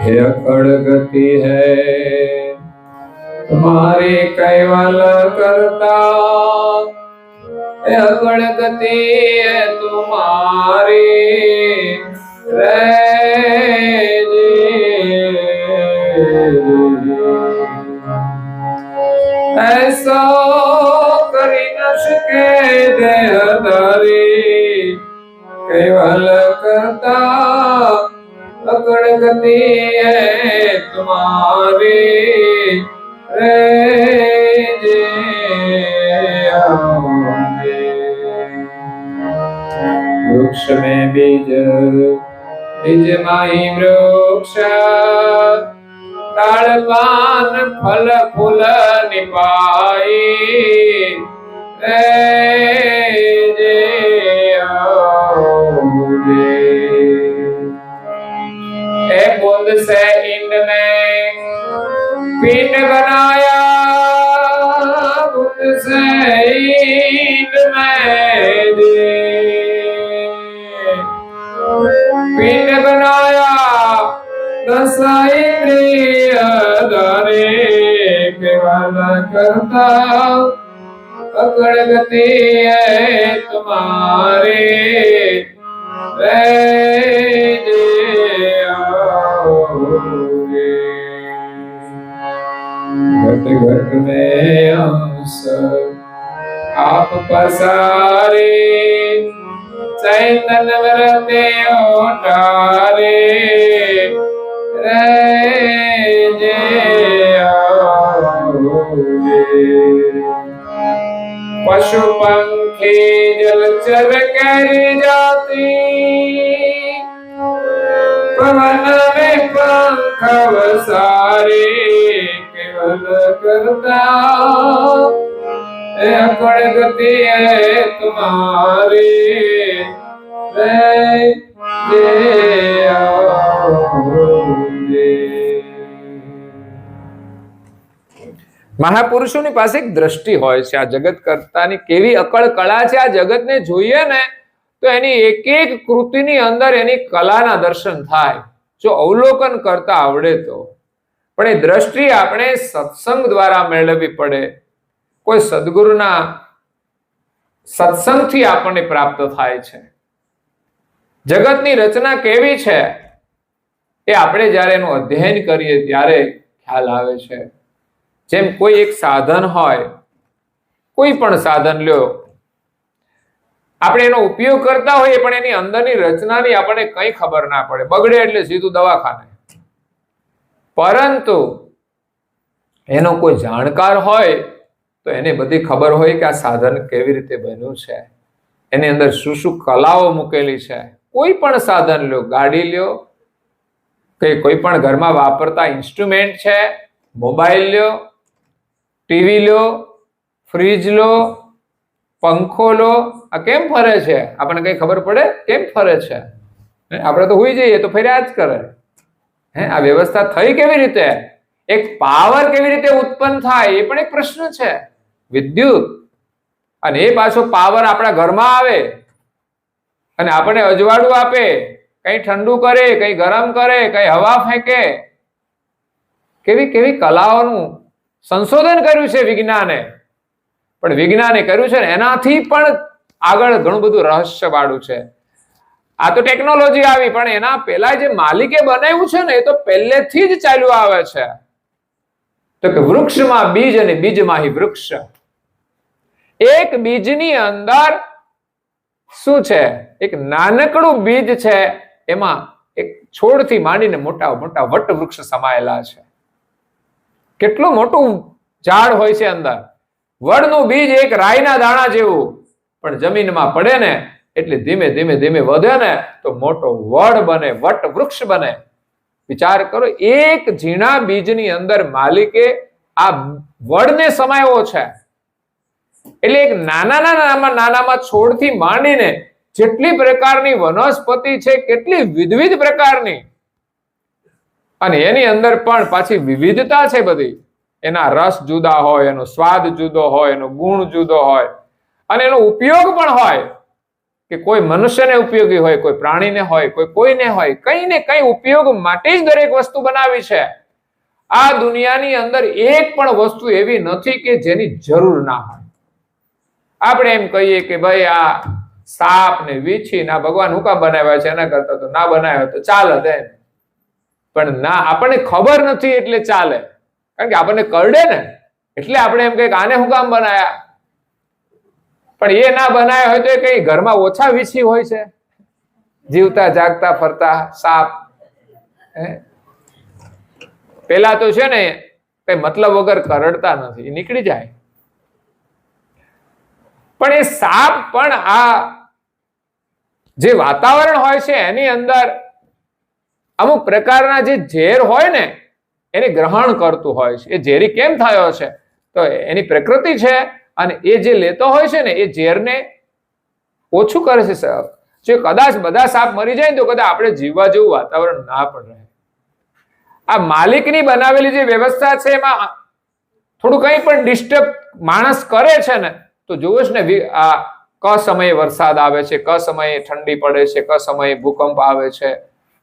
हे अकड़ गति है तुम्हारी कैवल करता, हे अकड़ गति है तुम्हारी ऐसा करी न सके देहधारी, कैवल करता अकड़ गति है तुम्हारी रे जे वृक्ष में बीज, बीज माही वृक्ष, ताड़ पान फल फूल निपाई रे जे बूंद से इंद में पिंड बनाया, बूंद से इंद में पिंड बनाया, दस इंद्रिय धारे, केवल करता अकड़ गति है तुम्हारे रे घट घट में अंश आप पसारे, ચૈતન વ્રતે ઓટારે જે પશુ પંખી જલચર કરી જાતી પવન में पंख वसारे केवल करता अकड़ गति है तुम्हारी મહાપુરુષોની પાસે એક દ્રષ્ટિ હોય છે. આ જગત કરતાની કેવી અકળ કળા છે. આ જગતને જોઈએ ને તો એની એક એક કૃતિની અંદર એની કલાના દર્શન થાય, જો અવલોકન કરતા આવડે તો. પણ એ દ્રષ્ટિ આપણે સત્સંગ દ્વારા મેળવવી પડે. કોઈ સદગુરુના સત્સંગથી આપણને પ્રાપ્ત થાય છે. જગતની રચના કેવી છે એ આપણે જ્યારે એનું અધ્યયન કરીએ ત્યારે ખ્યાલ આવે છે. જેમ કોઈ એક સાધન હોય, કોઈ પણ સાધન લ્યો, આપણે એનો ઉપયોગ કરતા હોઈએ પણ એની અંદરની રચનાની આપણને કંઈ ખબર ના પડે, બગડે એટલે સીધું દવાખાને. પરંતુ એનો કોઈ જાણકાર હોય તો એને બધી ખબર હોય કે આ સાધન કેવી રીતે બન્યું છે, એની અંદર શું શું કલાઓ મૂકેલી છે. કોઈ પણ સાધન લ્યો, ગાડી લ્યો કે કોઈ પણ ઘરમાં વાપરતા ઇન્સ્ટ્રુમેન્ટ છે, મોબાઈલ લ્યો, ટીવી લ્યો, ફ્રીજ લો, પંખો લો, આ કેમ ફરે છે આપણને કઈ ખબર પડે? કેમ ફરે છે? આપણે તો હોઈ જઈએ તો ફર્યા જ કરે. આ વ્યવસ્થા થઈ કેવી રીતે? એક પાવર કેવી રીતે ઉત્પન્ન થાય એ પણ એક પ્રશ્ન છે. વિદ્યુત, અને એ પાછો પાવર આપણા ઘરમાં આવે અને આપણને અજવાળું આપે, કઈ ઠંડુ કરે, કઈ ગરમ કરે, કઈ હવા ફેંકે. કેવી કેવી કલાઓનું સંશોધન કર્યું છે વિજ્ઞાને. પણ વિજ્ઞાને કર્યું છે ને એનાથી પણ આગળ ઘણું બધું રહસ્ય વાળું છે. આ તો ટેકનોલોજી આવી, પણ એના પહેલા જે માલિકે બનાવ્યું છે ને એ તો પહેલેથી જ ચાલ્યું આવે છે. તો કે વૃક્ષમાં બીજ અને બીજમાં વૃક્ષ. એક બીજની અંદર શું છે? એક નાનકડું બીજ છે, એમાં એક છોડથી માંડીને મોટા મોટા વટ વૃક્ષ સમાયેલા છે. કેટલું મોટું ઝાડ હોય છે અંદર. વડનું બીજ એક રાઈના દાણા જેવું, પણ જમીનમાં પડે ને એટલે ધીમે ધીમે ધીમે વધે ને તો મોટો વડ બને, વટ વૃક્ષ બને. વિચાર કરો, એક ઝીણા બીજની અંદર માલિકે આ વડને સમાયો છે. એટલે એક નાનામાં છોડથી માંડીને જેટલી પ્રકારની વનસ્પતિ છે, કેટલી વિવિધ પ્રકારની, અને એની અંદર પણ પાછી વિવિધતા છે બધી. એના રસ જુદા હોય, એનો સ્વાદ જુદો હોય, એનો ગુણ જુદો હોય, અને એનો ઉપયોગ પણ હોય કે કોઈ મનુષ્યને ઉપયોગી હોય, કોઈ પ્રાણીને હોય, કોઈને હોય. કઈ ને કઈ ઉપયોગ માટે જ દરેક વસ્તુ બનાવી છે. આ દુનિયાની અંદર એક પણ વસ્તુ એવી નથી કે જેની જરૂર ના હોય. આપણે એમ કહીએ કે ભાઈ આ સાપ ને વીછી ના ભગવાન હું કામ બનાવ્યા છે, એના કરતા તો ના બનાવ્યા તો ચાલે. પણ ના, આપણને ખબર નથી એટલે ચાલે. કારણ કે આપણને કરડે ને એટલે આપણે એમ કહીએ આને હું કામ બનાયા. પણ એ ના બનાવ્યા હોય તો એ કઈ ઘરમાં ઓછા વીછી હોય છે? જીવતા જાગતા ફરતા સાપ. પેલા તો છે ને કઈ મતલબ વગર કરડતા નથી, નીકળી જાય. પણ એ સાપ પણ આ જે વાતાવરણ હોય છે એની અંદર અમુક પ્રકારના જે ઝેર હોય ને એને ગ્રહણ કરતું હોય છે. એ ઝેરી કેમ થયો છે? તો એની પ્રકૃતિ છે, અને એ જે લેતો હોય છે ને એ ઝેરને ઓછું કરે છે. જો કદાચ બધા સાપ મરી જાય ને તો કદાચ આપણે જીવવા જેવું વાતાવરણ ના પણ રહે. આ માલિકની બનાવેલી જે વ્યવસ્થા છે એમાં થોડું કંઈ પણ ડિસ્ટર્બ માણસ કરે છે ને તો જોવો જ ને, આ ક સમયે વરસાદ આવે છે, ક સમયે ઠંડી પડે છે, ક સમયે ભૂકંપ આવે છે,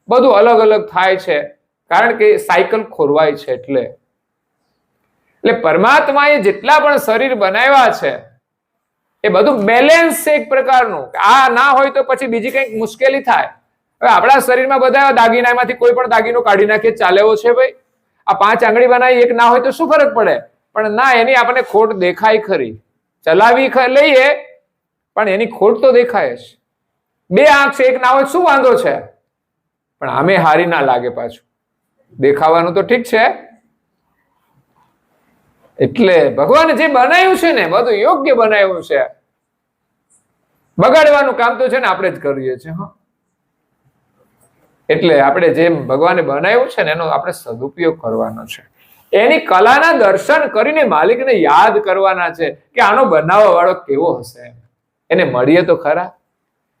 બધું અલગ અલગ થાય છે. કારણ કે સાયકલ ખોરવાય છે. એટલે પરમાત્માએ જેટલા પણ શરીર બનાવ્યા છે એ બધું બેલેન્સ છે એક પ્રકારનું. આ ના હોય તો પછી બીજી કંઈક મુશ્કેલી થાય. હવે આપણા શરીરમાં બધા દાગીનામાંથી કોઈ પણ દાગીનો કાઢી નાખીએ ચાલે એવો છે ભાઈ? આ 5 આંગળી બનાવી, એક ના હોય તો શું ફરક પડે? પણ ના, એની આપણને ખોટ દેખાય ખરી. ચલાવી લઈએ પણ એની ખોટ તો દેખાય જ. બે આંખ છે, એક ના હોય, શું વાંધો છે? પણ આમે હારી ના લાગે. પાછું દેખાવાનું તો ઠીક છે. એટલે ભગવાને જે બનાવ્યું છે ને બધું યોગ્ય બનાવ્યું છે. બગાડવાનું કામ તો છે ને આપણે જ કરીએ છીએ. એટલે આપણે જેમ ભગવાને બનાવ્યું છે ને એનો આપણે સદુપયોગ કરવાનો છે. એની કલાના દર્શન કરીને માલિકને યાદ કરવાના છે કે આનો બનાવવા વાળો કેવો હશે. એને મળીએ તો ખરા.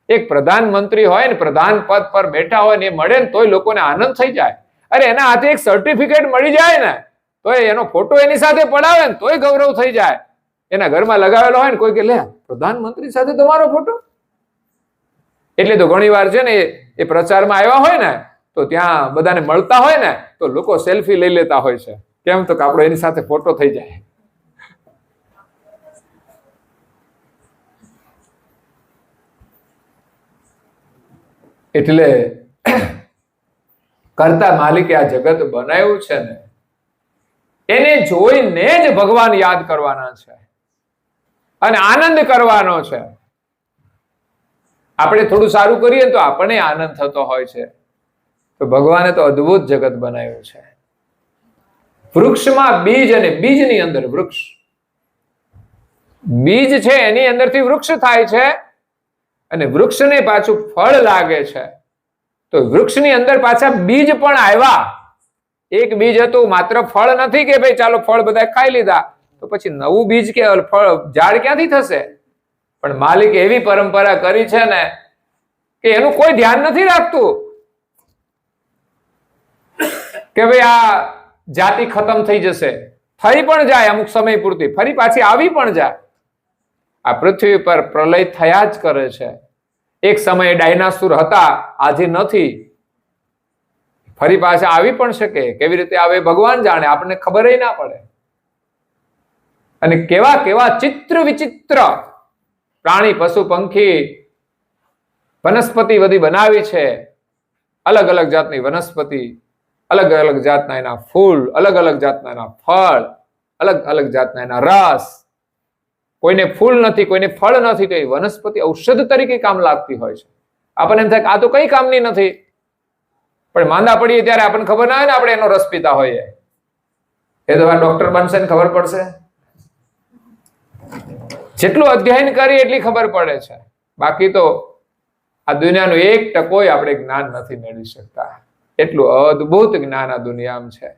એક પ્રધાનમંત્રી હોય ને, પ્રધાન પદ પર બેઠા હોય ને, એ મળે ને તોય લોકોને આનંદ થઈ જાય. અરે એના હાથે એક સર્ટિફિકેટ મળી જાય ને તોય, એનો ફોટો એની સાથે પડાવે ને તોય ગૌરવ થઈ જાય. એના ઘરમાં લગાવેલો હોય ને, કોઈ કે લે પ્રધાનમંત્રી સાથે તમારો ફોટો. એટલે તો ઘણી વાર છે ને એ પ્રચારમાં આવ્યા હોય ને તો ત્યાં બધાને મળતા હોય ને તો લોકો સેલ્ફી લઈ લેતા હોય છે. કેમ? તો કે આપણો એની સાથે ફોટો થઈ જાય. એટલે કરતા માલિકે આ જગત બનાવ્યું છે ને એને જોઈને જ ભગવાન યાદ કરવાના છે અને આનંદ કરવાનો છે. આપણે થોડું સારું કરીએ તો આપણને આનંદ થતો હોય છે. તો ભગવાને તો અદ્ભુત જગત બનાવ્યું છે. વૃક્ષમાં બીજ અને બીજની અંદર વૃક્ષ. બીજ છે એની અંદરથી વૃક્ષ થાય છે અને વૃક્ષને પાછું ફળ લાગે છે. તો વૃક્ષની અંદર પાછા બીજ પણ આવ્યા. એક બીજ હતું, માત્ર ફળ નથી કે ભાઈ ચાલો ફળ બધા ખાઈ લીધા તો પછી નવું બીજ કે ફળ ઝાડ ક્યાંથી થશે? પણ માલિક એવી પરંપરા કરી છે ને કે એનું કોઈ ધ્યાન નથી રાખતું કે ભાઈ આ જાતિ ખતમ થઈ જશે. ફરી પણ જાય અમુક સમય પૂરતી, ફરી પાછી આવી પણ જાય. આ પૃથ્વી પર પ્રલય થયા જ કરે છે. એક સમયે ડાયનાસોર હતા, આજે નથી. ફરી પાછા આવી પણ શકે. કેવી રીતે આવે ભગવાન જાણે, આપણને ખબર ના પડે. અને કેવા કેવા ચિત્ર વિચિત્ર પ્રાણી, પશુ, પંખી, વનસ્પતિ બધી બનાવી છે. અલગ અલગ જાતની વનસ્પતિ, અલગ અલગ જાતના એના ફૂલ, અલગ અલગ જાતના એના ફળ, અલગ અલગ જાતના એના રસ. કોઈને ફૂલ નથી, કોઈને ફળ નથી, તો એ વનસ્પતિ ઔષધ તરીકે કામ લાગતી હોય છે. આપણને એમ થાય કે આ તો કઈ કામની નથી, પણ માંદા પડીએ ત્યારે આપણને ખબર ના હોય ને આપણે એનો રસ પીતા હોઈએ. એ તો ડોક્ટર બનશે ને ખબર પડશે. જેટલું અધ્યયન કરીએ એટલી ખબર પડે છે. બાકી તો આ દુનિયાનું 1% આપણે જ્ઞાન નથી મેળવી શકતા. એટલું અદ્ભુત જ્ઞાન આ દુનિયામાં છે.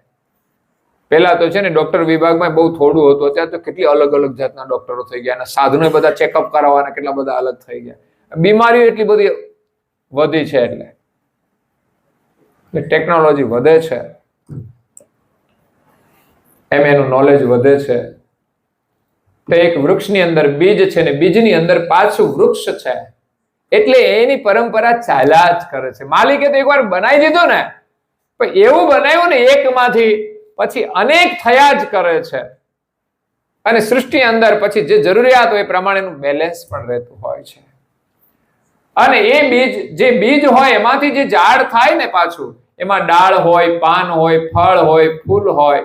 પહેલા તો છે ને ડોક્ટર વિભાગમાં બહુ થોડું હતું. અત્યારે તો કેટલી અલગ અલગ જાતના ડોક્ટરો થઈ ગયા અને સાધનો બધા ચેકઅપ કરાવવાના કેટલા બધા અલગ થઈ ગયા. બીમારીઓ એટલી બધી વધી છે. એટલે ટેકનોલોજી વધે છે એમ એનું નોલેજ વધે છે. તો એક વૃક્ષની અંદર બીજ છે ને બીજની અંદર પાછું વૃક્ષ છે. એટલે એની પરંપરા ચાલ્યા જ કરે છે. માલિકે તો એકવાર બનાવી દીધું ને, પણ એવું બનાવ્યું ને એકમાંથી પછી અનેક થયા જ કરે છે. અને સૃષ્ટિ અંદર પછી જે જરૂરિયાત હોય એ પ્રમાણેનું બેલેન્સ પણ રહેતું હોય છે. અને એ બીજ, જે બીજ હોય એમાંથી જે ઝાડ થાય ને, પાછું એમાં ડાળ હોય, પાન હોય, ફળ હોય, ફૂલ હોય.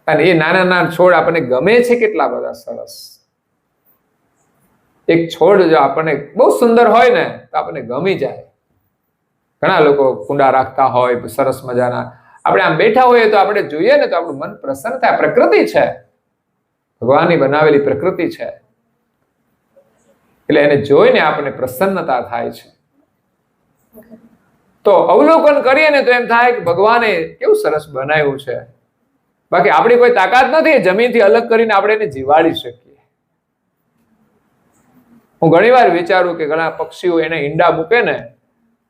અને એ નાના નાના છોડ આપણને ગમે છે કેટલા બધા સરસ. એક છોડ જો આપણને બહુ સુંદર હોય ને તો આપણને ગમી જાય. ઘણા લોકો કુંડા રાખતા હોય સરસ મજાના. આપણે આમ બેઠા હોઈએ તો આપણે જોઈએ ને તો આપણું મન પ્રસન્ન થાય. પ્રકૃતિ છે, ભગવાનની બનાવેલી પ્રકૃતિ છે, એટલે એને જોઈને આપણને પ્રસન્નતા થાય છે. તો અવલોકન કરીએ ને તો એમ થાય કે ભગવાને કેવું સરસ બનાવ્યું છે. બાકી આપણી કોઈ તાકાત નથી જમીનથી અલગ કરીને આપણે એને જીવાડી શકીએ. હું ઘણી વાર વિચારું કે ઘણા પક્ષીઓ એને ઈંડા મૂકે ને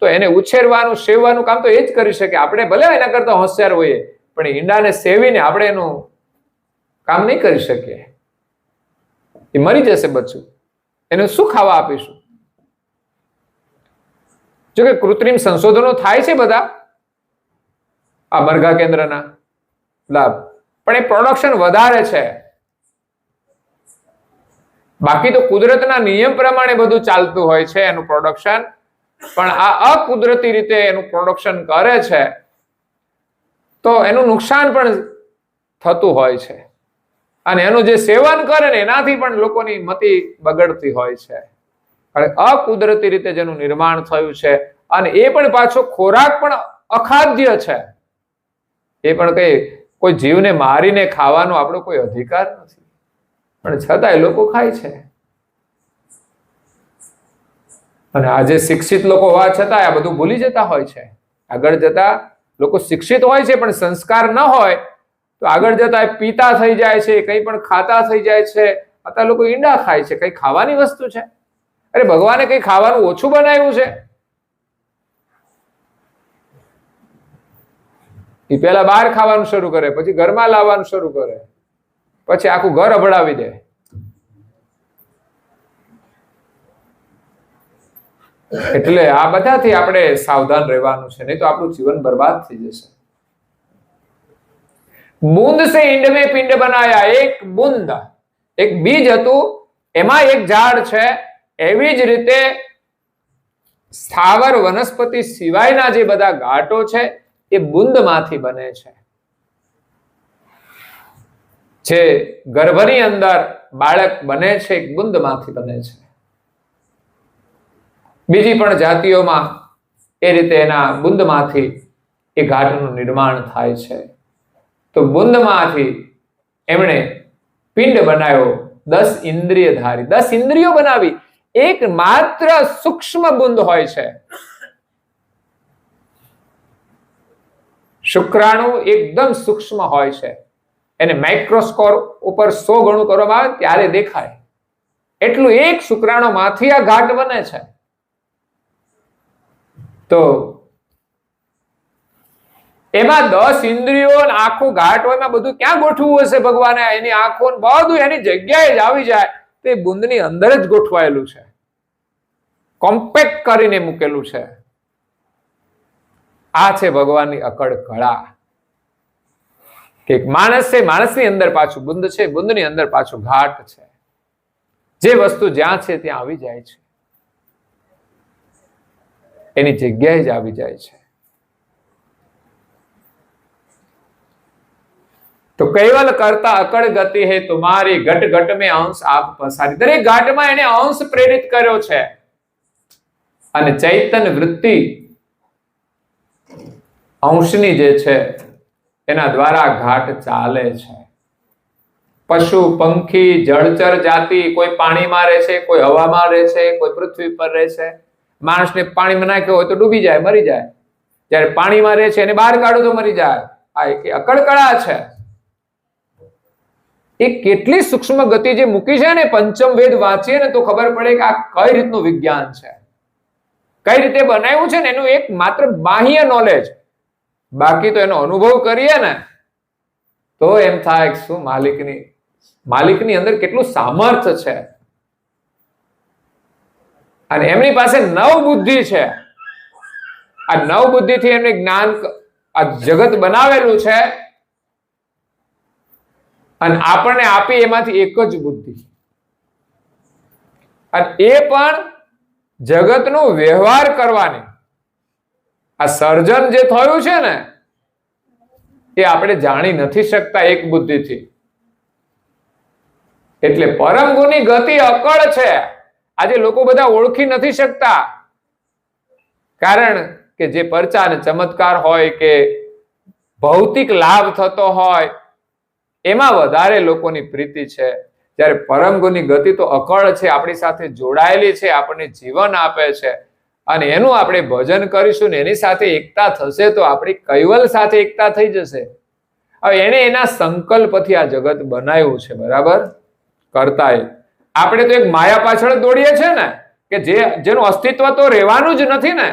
તો એને ઉછેરવાનું, સેવવાનું કામ તો એ જ કરી શકે. આપણે ભલે એના કરતા હોશિયાર હોઈએ પણ ઈંડાને સેવીને આપણે એનું કામ નહીં કરી શકીએ. એ મરી જશે બચ્ચું, એને શું ખાવા આપીશું? જો કે કૃત્રિમ સંશોધનો થાય છે બધા આ મરઘા કેન્દ્રના લાભ, પણ એ પ્રોડક્શન વધારે છે. બાકી તો કુદરતના નિયમ પ્રમાણે બધું ચાલતું હોય છે એનું પ્રોડક્શન, પણ આ અકુદરતી રીતે એનું પ્રોડક્શન કરે છે તો એનું નુકસાન પણ થતું હોય છે. અને એનું જે સેવન કરે ને એનાથી પણ લોકોની મતિ બગડતી હોય છે. અને અકુદરતી રીતે જેનું નિર્માણ થયું છે, અને એ પણ પાછો ખોરાક પણ અખાદ્ય છે. એ પણ કોઈ જીવને મારીને ખાવાનો આપણો કોઈ અધિકાર નથી, પણ છતાંય લોકો ખાય છે. અને આજે શિક્ષિત લોકો હોવા છતાં આ બધું ભૂલી જતા હોય છે. આગળ જતા લોકો શિક્ષિત હોય છે પણ સંસ્કાર ન હોય તો આગળ જતા પીતા થઈ જાય છે, કંઈ પણ ખાતા થઈ જાય છે. અત્યારે લોકો ઈંડા ખાય છે. કઈ ખાવાની વસ્તુ છે? અરે ભગવાને કઈ ખાવાનું ઓછું બનાવ્યું છે? એ પેલા બહાર ખાવાનું શરૂ કરે, પછી ઘરમાં લાવવાનું શરૂ કરે, પછી આખું ઘર અભડાવી દે. એટલે આ બધાથી આપણે સાવધાન રહેવાનું છે, નહીં તો આપણું જીવન બરબાદ થઈ જશે. બૂંદ સે ઈંડ में पिंड बनाया, एक बूंद, એક બીજ હતું, એમાં એક ઝાડ છે. એવી જ રીતે સ્થાવર વનસ્પતિ સિવાયના જે બધા ઘાટો છે એ બુંદમાંથી બને છે. જે ગર્ભની અંદર બાળક બને છે એક બુંદમાંથી બને છે. બીજી પણ જાતિઓમાં એ રીતે એના બુંદમાંથી એ ઘાટનું નિર્માણ થાય છે. તો બુંદમાંથી એમણે પિંડ બનાવ્યો, 10 ઇન્દ્રિયધારી, 10 ઇન્દ્રિયો બનાવી. એક માત્ર સૂક્ષ્મ બુંદ હોય છે. શુક્રાણુ એકદમ સૂક્ષ્મ હોય છે. એને માઇક્રોસ્કોપ ઉપર 100 ગણું કરવામાં આવે ત્યારે દેખાય એટલું એક શુક્રાણુમાંથી આ ઘાટ બને છે. તો એમાં 10 ઇન્દ્રિયો અને આખું ઘાટ હોય, એમાં બધું ક્યાં ગોઠવું હશે ભગવાને? એની આંખો બધું એની જગ્યાએ જ આવી જાય. તે બુંદની અંદર જ ગોઠવાયેલું છે, કોમ્પેક્ટ કરીને મૂકેલું છે. આ છે ભગવાનની અકળ કળા. કે એક માણસ છે, માણસની અંદર પાછું બુંદ છે, બુંદની અંદર પાછું ઘાટ છે. જે વસ્તુ જ્યાં છે ત્યાં આવી જાય છે, એની જગ્યાએ જ આવી જાય છે. તો કૈવલ કરતા અકળ ગતિ હે તુમારી, ઘટ ઘટ में અંશ આપ પસારી. દરેક ઘાટમાં એને અંશ પ્રેરિત કર્યો છે, અને ચૈતન્ય વૃત્તિ અંશની જે છે એના દ્વારા ઘાટ ચાલે છે. પશુ પંખી જળચર જાતિ, કોઈ પાણીમાં રહે છે, કોઈ હવામાં રહે છે, કોઈ પૃથ્વી પર રહે છે. માણસને પાણીમાં નાખ્યો હોય તો ડૂબી જાય, મરી જાય. જ્યારે પાણીમાં રહે છે એને બહાર કાઢો તો મરી જાય. આ એક અકળ કળા છે. એ કેટલી સૂક્ષ્મ ગતિ જે મૂકી છે ને, પંચમ વેદ વાંચીએ ને તો ખબર પડે કે આ કઈ રીતનું વિજ્ઞાન છે, કઈ રીતે બનાવ્યું છે ને. એનું એક માત્ર બાહ્ય નોલેજ, બાકી તો એનો અનુભવ કરીએ ને તો એમ થાય કે શું માલિકની અંદર કેટલું સામર્થ્ય છે. અને એમની પાસે નવ બુદ્ધિ છે. આ નવ બુદ્ધિથી એમને જ્ઞાન, આ જગત બનાવેલું છે, અને આપણને આપી એમાંથી એક જ બુદ્ધિ. અને એ પણ જગતનો વ્યવહાર કરવાની. આ સર્જન જે થયું છે ને એ આપણે જાણી નથી શકતા એક બુદ્ધિથી. એટલે પરમ ગુની ગતિ અકળ છે. આજે લોકો બધા ઓળખી નથી શકતા, કારણ કે જે પરચા અને ચમત્કાર હોય કે ભૌતિક લાભ થતો હોય એમાં વધારે લોકોની પ્રીતિ છે. જ્યારે પરમ ગુની ગતિ તો અકળ છે, આપણી સાથે જોડાયેલી છે, આપણને જીવન આપે છે, અને એનું આપણે ભજન કરીશું ને એની સાથે એકતા થશે તો આપણી કૈવલ સાથે એકતા થઈ જશે. હવે એને એના સંકલ્પથી આ જગત બનાવ્યું છે, બરાબર? કરતાએ આપણે તો એક માયા પાછળ દોડીએ છે ને, કે જેનું અસ્તિત્વ તો રહેવાનું જ નથી ને.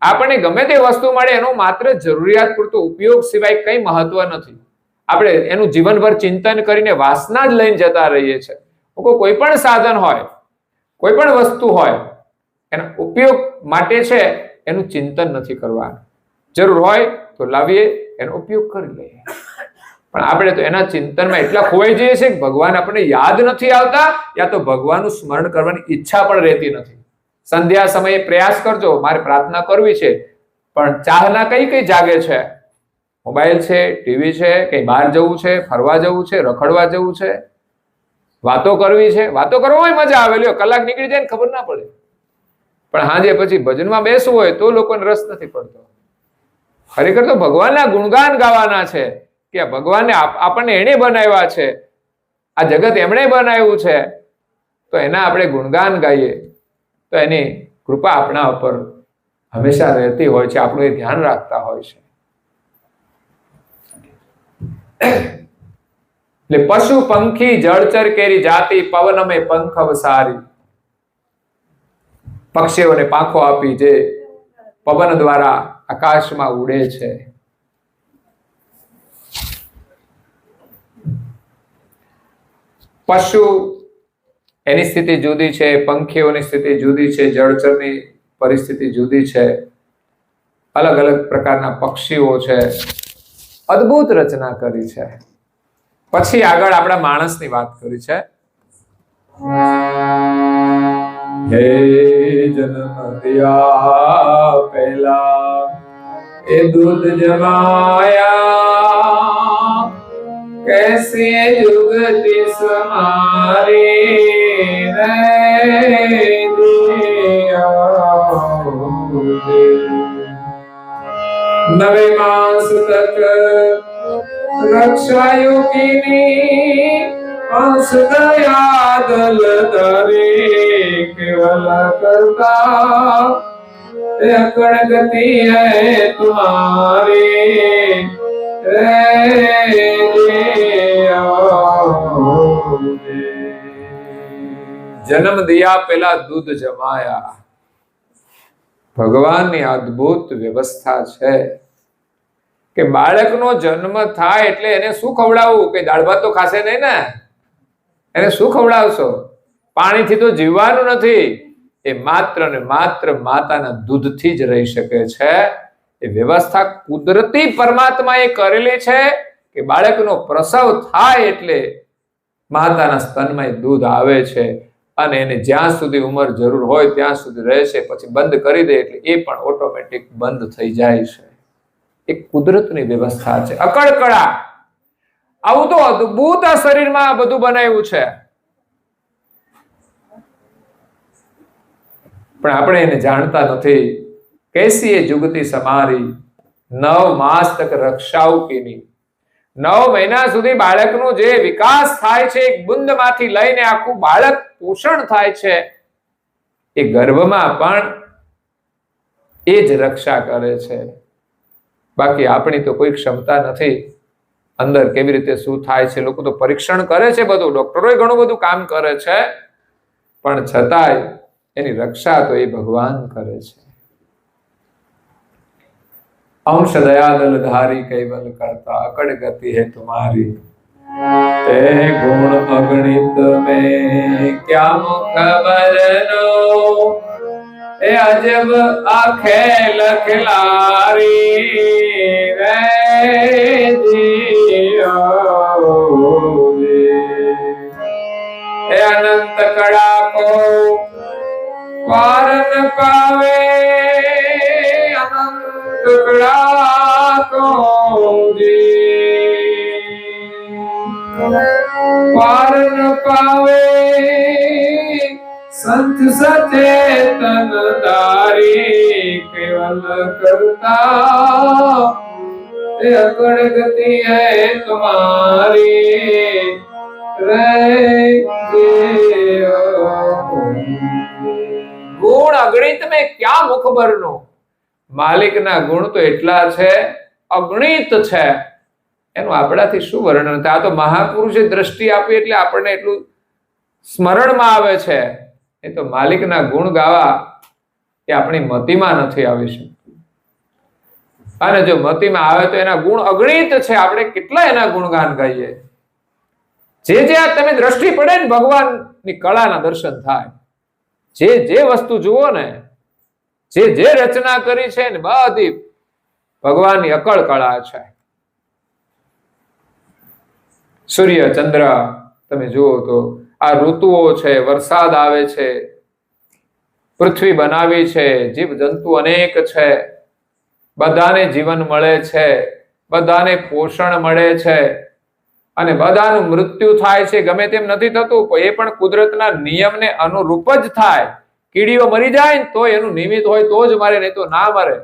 આપણને ગમે તે વસ્તુ મળે એનો માત્ર જરૂરિયાત પૂરતો ઉપયોગ સિવાય કઈ મહત્વ નથી. આપણે એનું જીવનભર ચિંતન કરીને વાસના જ લઈને જતા રહીએ છીએ. કોઈ પણ સાધન હોય, કોઈ પણ વસ્તુ હોય, એના ઉપયોગ માટે છે, એનું ચિંતન નથી કરવાનું. જરૂર હોય તો લાવીએ, એનો ઉપયોગ કરી લઈએ. પણ આપણે તો એના ચિંતનમાં એટલા ખોવાઈ જઈએ છીએ કે ભગવાન આપણને યાદ નથી આવતા, યા તો ભગવાનનું સ્મરણ કરવાની ઈચ્છા પણ રહેતી નથી. સંધ્યા સમયે પ્રયાસ કરજો, મારે પ્રાર્થના કરવી છે, પણ ચાહના કઈ જાગે છે? મોબાઈલ છે, ટીવી છે, કઈ બહાર જવું છે, ફરવા જવું છે, રખડવા જવું છે, વાતો કરવી છે. વાતો કરવામાં મજા આવે, લ્યો કલાક નીકળી જાય ને ખબર ના પડે. પણ હાજે પછી ભજનમાં બેસવું હોય તો લોકોને રસ નથી પડતો. ખરેખર તો ભગવાનના ગુણગાન ગાવાના છે કે આ ભગવાનને આપણને એણે બનાવ્યા છે, આ જગત એમણે બનાવ્યું છે, તો એના આપણે ગુણગાન ગાઈએ તો એની કૃપા આપણા ઉપર હંમેશા રહેતી હોય છે, આપણું એ ધ્યાન રાખતા હોય છે. એટલે પશુ પંખી જળચર કેરી જાતિ પવન મેં પંખ અવસારી. પક્ષીઓને પાંખો આપી જે પવન દ્વારા આકાશમાં ઉડે છે. પશુ એની સ્થિતિ જુદી છે, પંખીઓની સ્થિતિ જુદી છે, જળચરની પરિસ્થિતિ જુદી છે, અલગ અલગ પ્રકારના પક્ષીઓ છે, અદ્ભુત રચના કરી છે. પછી આગળ આપણા માણસની વાત કરી છે. હે જન્મ દિયા પહેલા એ દૂધ જમાયા, कैसे जुगति समारी रे नवे मास तक रक्षा योगिनी अंश दया दल धरे केवल करता अकड़ गति है तुम्हारी जन्म दिया પેલા દૂધ જમાયા. ભગવાનની અદ્ભુત વ્યવસ્થા છે કે બાળકનો જન્મ થાય એટલે એને શું ખવડાવવું? કે દાળ ભાત તો ખાશે નહીં ને, એને શું ખવડાવશો? પાણીથી તો જીવવાનું નથી, એ માત્ર ને માત્ર માતાના દૂધથી જ રહી શકે છે. એ વ્યવસ્થા કુદરતી પરમાત્માએ કરેલી છે કે બાળકનો પ્રસવ થાય એટલે માતાના સ્તનમાં દૂધ આવે છે અને એને જ્યાં સુધી ઉંમર જરૂર હોય ત્યાં સુધી રહેશે, પછી બંધ કરી દે એટલે એ પણ ઓટોમેટિક બંધ થઈ જાય છે. એક કુદરતની વ્યવસ્થા છે, અકળકળા. આવું તો અદ્ભુત આ શરીરમાં બધું બનાવ્યું છે, પણ આપણે એને જાણતા નથી. कैसी ये जुगती समारी 9 मास तक रक्षाओ कीनी. 9 મહિના સુધી બાળકનો જે વિકાસ થાય છે, એક બુંદમાંથી લઈને આખું બાળક પોષણ થાય છે, એ ગર્ભમાં પણ એ જ રક્ષા કરે છે. બાકી આપણી તો કોઈ ક્ષમતા નથી અંદર કેવી રીતે શું થાય છે. લોકો તો પરીક્ષણ કરે છે, બધું ડોક્ટરોય ઘણું બધું કામ કરે છે, પણ છતાંય એની રક્ષા તો એ ભગવાન કરે છે. अंश दयादल धारी कैवल करता अकड़ गति है तुम्हारी ते गुण अगणित में क्या मुख बरनो ए अजब आखेल खिलारी रे ए अनंत कड़ा को पार न पावे अनंत पार न पावे संत सचेतन दारी केवल करता अकड़ गति है तुम्हारी गुण अगणित में क्या मुख भरनो. માલિકના ગુણ તો એટલા છે, અગણિત છે, એનું આપણાથી શું વર્ણન થાય? આ તો મહાપુરુષે દ્રષ્ટિ આપી એટલે આપણને એટલું સ્મરણમાં આવે છે. એ તો માલિકના ગુણ ગાવા એ આપણી મતિમાં નથી આવી શકતું. અને જો મતિમાં આવે તો એના ગુણ અગણિત છે. આપણે કેટલા એના ગુણગાન ગાઈએ. જે જે આ તમે દ્રષ્ટિ પડે ને ભગવાનની કળાના દર્શન થાય. જે જે વસ્તુ જુઓ ને, જે જે રચના કરી છે ને, બધી ભગવાનની અકળ કળા છે. સૂર્ય ચંદ્ર તમે જુઓ તો આ ઋતુઓ છે, વરસાદ આવે છે, પૃથ્વી બનાવી છે, જીવ જંતુ અનેક છે, બધાને જીવન મળે છે, બધાને પોષણ મળે છે, અને બધાનું મૃત્યુ થાય છે. ગમે તેમ નથી થતું, એ પણ કુદરતના નિયમને અનુરૂપ જ થાય કીડીઓ મરી જાય ને તો એનું નિમિત્ત હોય તો જ મરે, નહીં તો ના મરે.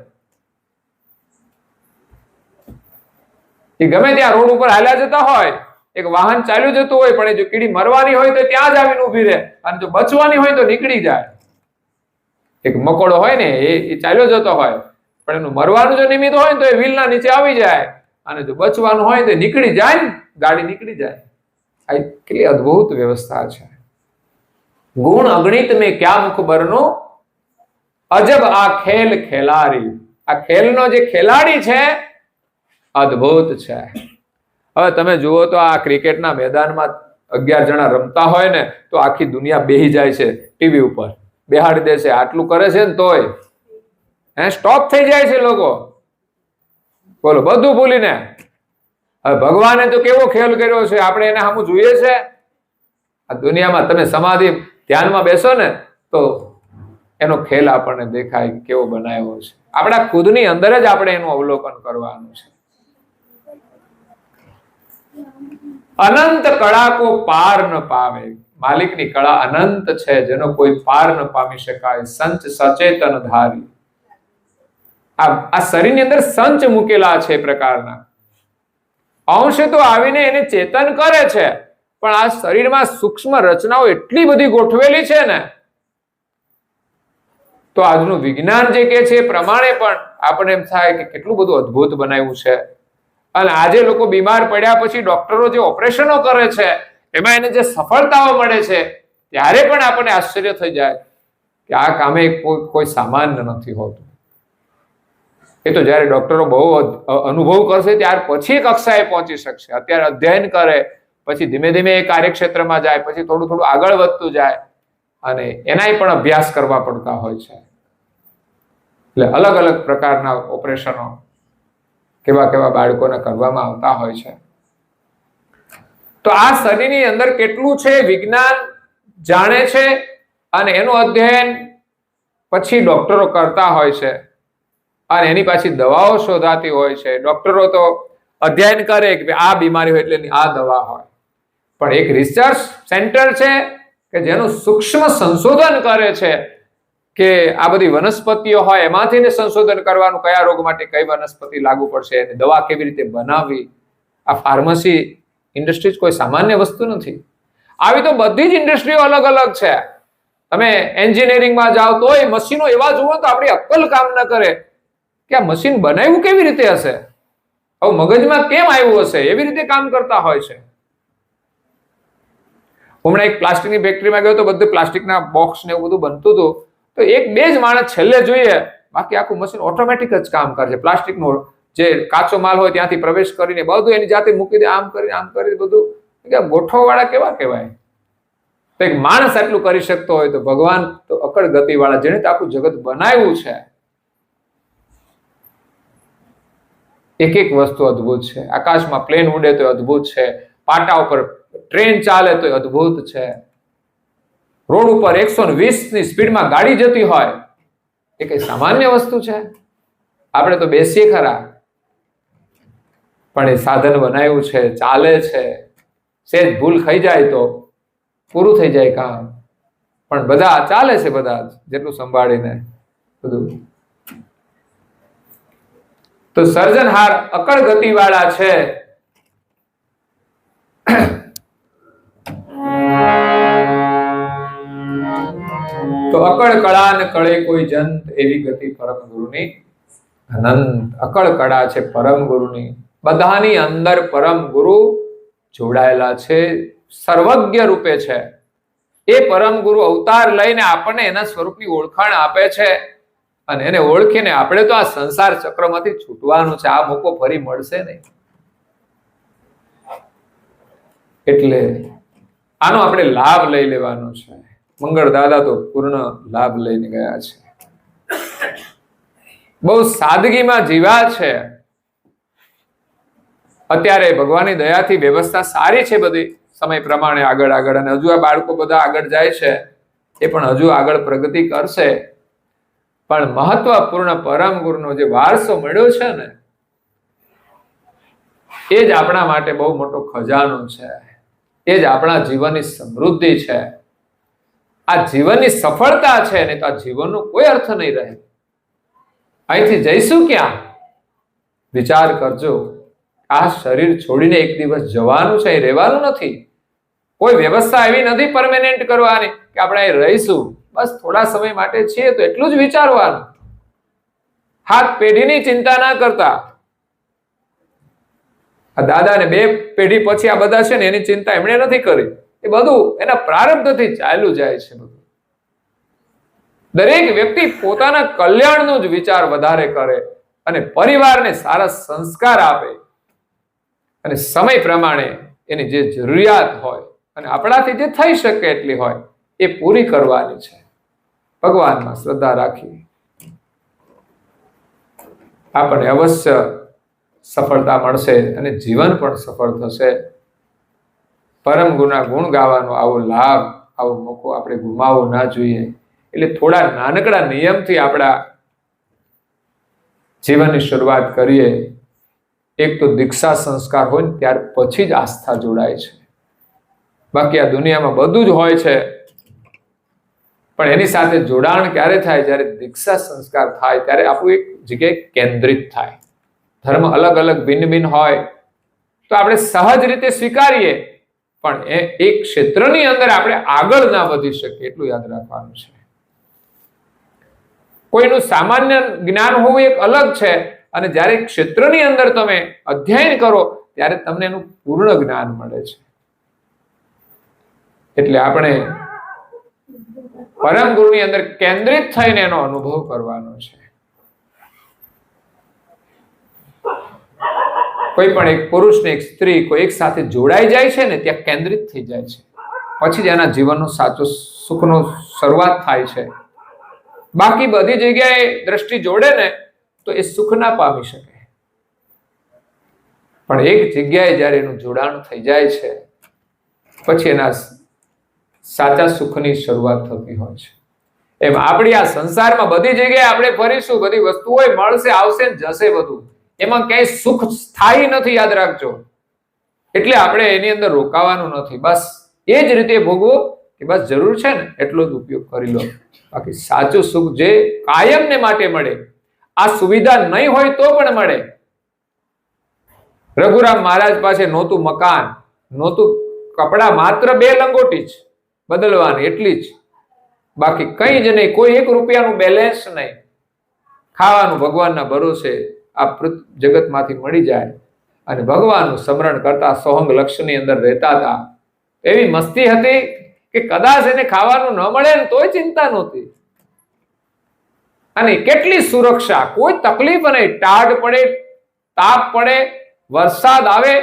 એ ગમે ત્યાં રોડ ઉપર હાલ્યા જતા હોય, એક વાહન ચાલ્યું જતું હોય, પણ એ જો કીડી મરવાની હોય તો ત્યાં જ આવીને ઉભી રહે, અને જો બચવાની હોય તો નીકળી જાય. એક મકોડો હોય ને એ ચાલ્યો જતો હોય, પણ એનું મરવાનું જો નિમિત્ત હોય ને તો એ વ્હીલના નીચે આવી જાય, અને જો બચવાનું હોય તો નીકળી જાય ને, ગાડી નીકળી જાય. આ કેટલી અદ્ભુત વ્યવસ્થા છે. ગુણ અગણિત મેં ક્યાં મુખ બરનો, અજબ આ ખેલ ખેલારી. આ ખેલનો જે ખેલાડી છે અદ્ભુત છે. હવે તમે જુઓ તો આ ક્રિકેટના મેદાનમાં 11 જણા રમતા હોય ને તો આખી દુનિયા બેહી જાય છે ટીવી ઉપર, બેહાડી દે છે. આટલું કરે છે ને તોય સ્ટોપ થઈ જાય છે લોકો. બોલો, બધું ભૂલીને. હવે ભગવાને તો કેવો ખેલ કર્યો છે, આપણે એને સામું જોઈએ છે. આ દુનિયામાં તમે સમાધિ ધ્યાનમાં બેસો ને તો એનો ખેલ આપણને દેખાય કેવો બનાવ્યો છે. આપણા ખુદની અંદર જ આપણે એનું અવલોકન કરવાનું છે. અનંત કળા કો પાર ન પાવે. માલિકની કળા અનંત છે, જેનો કોઈ પાર ન પામી શકાય. સંચ સચેતન ધારી. આ શરીરની અંદર સંચ મૂકેલા છે પ્રકારના. અંશ તો આવીને એને ચેતન કરે છે, પણ આ શરીરમાં સૂક્ષ્મ રચનાઓ એટલી બધી ગોઠવેલી છે ને, તો આજનું વિજ્ઞાન જે કે છે એ પ્રમાણે પણ આપણે એમ થાય કે કેટલું બધું અદ્ભુત બનાવ્યું છે. અને આજે લોકો બીમાર પડ્યા પછી ડોક્ટરો જે ઓપરેશનો કરે છે એમાં એને જે સફળતાઓ મળે છે, ત્યારે પણ આપણને આશ્ચર્ય થઈ જાય કે આ કામે કોઈ સામાન્ય નથી હોતું. એ તો જયારે ડોક્ટરો બહુ અનુભવ કરશે ત્યાર પછી કક્ષાએ પહોંચી શકશે. અત્યારે અધ્યયન કરે, પછી ધીમે ધીમે એ કાર્યક્ષેત્રમાં જાય, પછી થોડું થોડું આગળ વધતું જાય, અને એનાય પણ અભ્યાસ કરવા પડતા હોય છે. એટલે અલગ અલગ પ્રકારના ઓપરેશનો કેવા કેવા બાળકોને કરવામાં આવતા હોય છે. તો આ શરીરની અંદર કેટલું છે વિજ્ઞાન જાણે છે, અને એનું અધ્યયન પછી ડોક્ટરો કરતા હોય છે, અને એની પાછી દવાઓ શોધાતી હોય છે. ડોક્ટરો તો અધ્યયન કરે કે આ બીમારી હોય એટલે આ દવા હોય, પણ એક રિસર્ચ સેન્ટર છે કે જેનું સૂક્ષ્મ સંશોધન કરે છે કે આ બધી વનસ્પતિઓ હોય એમાંથી સંશોધન કરવાનું, કયા રોગ માટે કઈ વનસ્પતિ લાગુ પડશે, એની દવા કેવી રીતે બનાવવી. આ ફાર્મસી ઇન્ડસ્ટ્રી કોઈ સામાન્ય વસ્તુ નથી. આવી તો બધી જ ઇન્ડસ્ટ્રીઓ અલગ અલગ છે. તમે એન્જિનિયરિંગમાં જાઓ તોય મશીનો એવા જુઓ તો આપણી અક્કલ કામ ન કરે કે આ મશીન બનાવ્યું કેવી રીતે હશે, આવું મગજમાં કેમ આવ્યું હશે, એવી રીતે કામ કરતા હોય છે. હમણાં એક પ્લાસ્ટિકની ફેક્ટરીમાં ગયો તો બધું પ્લાસ્ટિકના બોક્સ ને એવું બધું બનતું હતું, તો એક બે જ માણસ છેલ્લે જોઈએ, બાકી આખું મશીન ઓટોમેટિક જ કામ કરે છે. પ્લાસ્ટિકનો જે કાચો માલ હોય ત્યાંથી પ્રવેશ કરીને બધું એની જાતે મૂકી દે, આમ કરી બધું ગોઠવવાળા કેવા કહેવાય. તો એક માણસ આટલું કરી શકતો હોય તો ભગવાન તો અકળ ગતિ વાળા, જેને આખું જગત બનાવ્યું છે, એક એક વસ્તુ અદ્ભુત છે. આકાશમાં પ્લેન ઉડે તો અદ્ભુત છે, પાટા ઉપર ટ્રેન ચાલે તો અદ્ભુત છે, રોડ ઉપર 120 ની સ્પીડમાં ગાડી જતી હોય એ કઈ સામાન્ય વસ્તુ છે? આપણે તો બેસીએ ખરા, પણ એ સાધન બનાવ્યું છે, ચાલે છે. સેજ ભૂલ થઈ જાય તો પૂરું થઈ જાય કામ, પણ બધા ચાલે છે, બધા જેટલું સંભાળીને બધું. તો સર્જનહાર અકળ ગતિ વાળા છે. તો અકળ કળા ને કળે કોઈ જંત, એવી ગતિ પરમ ગુરુની અનંત. અકળ કળા છે પરમ ગુરુની, બધાની અંદર પરમ ગુરુ જોડાયેલા છે, સર્વજ્ઞ રૂપે છે. એ પરમ ગુરુ અવતાર લઈને આપણને એના સ્વરૂપની ઓળખાણ આપે છે, અને એને ઓળખીને આપણે તો આ સંસાર ચક્રમાંથી છૂટવાનું છે. આ મોકો ફરી મળશે નહીં. એટલે આનો આપણે લાભ લઈ લેવાનો છે. મંગળ દાદા તો પૂર્ણ લાભ લઈને ગયા છે. બહુ સાદગીમાં જીવ્યા છે. અત્યારે ભગવાનની દયાથી વ્યવસ્થા સારી છે બધી, સમય પ્રમાણે આગળ અને હજુ આ બાળકો બધા આગળ જાય છે, એ પણ હજુ આગળ પ્રગતિ કરશે. પણ મહત્વપૂર્ણ પરમ ગુરુનો જે વારસો મળ્યો છે ને, એ જ આપણા માટે બહુ મોટો ખજાનો છે. એ જ આપણા જીવનની સમૃદ્ધિ છે. આ જીવનની સફળતા છે ને તો આ જીવનનો કોઈ અર્થ નહીં રહે. અહીંથી જઈશું ક્યાં? વિચાર કરજો. આ શરીર છોડીને એક દિવસ જવાનું છે, એ રહેવાનું નથી. કોઈ વ્યવસ્થા એવી નથી પરમેનન્ટ કરવાની કે આપણે અહીં રહીશું. બસ થોડા સમય માટે છીએ તો એટલું જ વિચારવાનું. હાથ પેઢીની ચિંતા ના કરતા. આ દાદા ને 2 પેઢી પછી આ બધા છે ને એની ચિંતા એમણે નથી કરી. એ બધું એના પ્રારબ્ધથી ચાલ્યું જાય છે. બધું દરેક વ્યક્તિ પોતાના કલ્યાણનો જ વિચાર વધારે કરે અને પરિવારને સારા સંસ્કાર આપે અને સમય પ્રમાણે એની જે જરૂરિયાત હોય અને આપણાથી જે થઈ શકે એટલી હોય એ પૂરી કરવાની છે. ભગવાનમાં શ્રદ્ધા રાખી આપણને અવશ્ય સફળતા મળશે અને જીવન પણ સફળ થશે. પરમ ગુના ગુણ ગાવાનો આવો લાભ, આવો મોકો આપણે ગુમાવવો ના જોઈએ. એટલે થોડા નાનકડા નિયમથી આપણા જીવનની શરૂઆત કરીએ. એક તો દીક્ષા સંસ્કાર હોય ને ત્યાર પછી જ આસ્થા જોડાય છે. બાકી આ દુનિયામાં બધું જ હોય છે, પણ એની સાથે જોડાણ ક્યારે થાય? જ્યારે દીક્ષા સંસ્કાર થાય ત્યારે આપણું એક જગ્યાએ કેન્દ્રિત થાય. ધર્મ અલગ અલગ ભિન્ન ભિન્ન હોય તો આપણે સહજ રીતે સ્વીકારીએ, પણ એક ક્ષેત્રની અંદર આપણે આગળ ના વધી શકીએ એટલું યાદ રાખવાનું છે. કોઈનું સામાન્ય જ્ઞાન હોવું એક અલગ છે, અને જ્યારે ક્ષેત્રની અંદર તમે અધ્યયન કરો ત્યારે તમને એનું પૂર્ણ જ્ઞાન મળે છે. એટલે આપણે પરમ ગુરુની અંદર કેન્દ્રિત થઈને એનો અનુભવ કરવાનો છે. કોઈ પણ એક પુરુષ ને એક સ્ત્રી કોઈ એક સાથે જોડાઈ જાય છે ને ત્યાં કેન્દ્રિત થઈ જાય છે. પછી જ એના જીવનનો સાચો સુખનો શરૂઆત થાય છે. બાકી બધી જગ્યાએ દ્રષ્ટિ જોડે ને તો એ સુખ ના પામી શકે. પણ એક જગ્યાએ જ્યારે એનું જોડાણ થઈ જાય છે પછી એના સાચા સુખની શરૂઆત થતી હોય છે. એમ આપણી આ સંસારમાં બધી જગ્યાએ આપણે ફરીશું, બધી વસ્તુઓ મળશે, આવશે ને જશે, બધું એમાં ક્યાંય સુખ સ્થાયી નથી, યાદ રાખજો. એટલે આપણે એની અંદર રોકાવાનું નથી. બસ એ જ રીતે ભોગવો કે બસ જરૂર છે ને એટલો જ ઉપયોગ કરી લો. બાકી સાચું સુખ જે કાયમને માટે મળે, આ સુવિધા નહીં હોય તો પણ મળે. રઘુરામ મહારાજ પાસે નહોતું મકાન, નહોતું કપડા, માત્ર 2 લંગોટી જ બદલવાની, એટલી જ. બાકી કઈ જ નહીં, કોઈ 1 રૂપિયાનું બેલેન્સ નહીં. ખાવાનું ભગવાનના ભરોસે આ જગતમાંથી મળી જાય અને ભગવાનનું સ્મરણ કરતા સોહંગ લક્ષ્યની અંદર રહેતા હતા. એવી મસ્તી હતી કે કદાચ એને ખાવાનું ન મળે ને તોય ચિંતા નહોતી. અને કેટલી સુરક્ષા, કોઈ તકલીફ નહીં. ટાઢ પડે, તાપ પડે, વરસાદ આવે,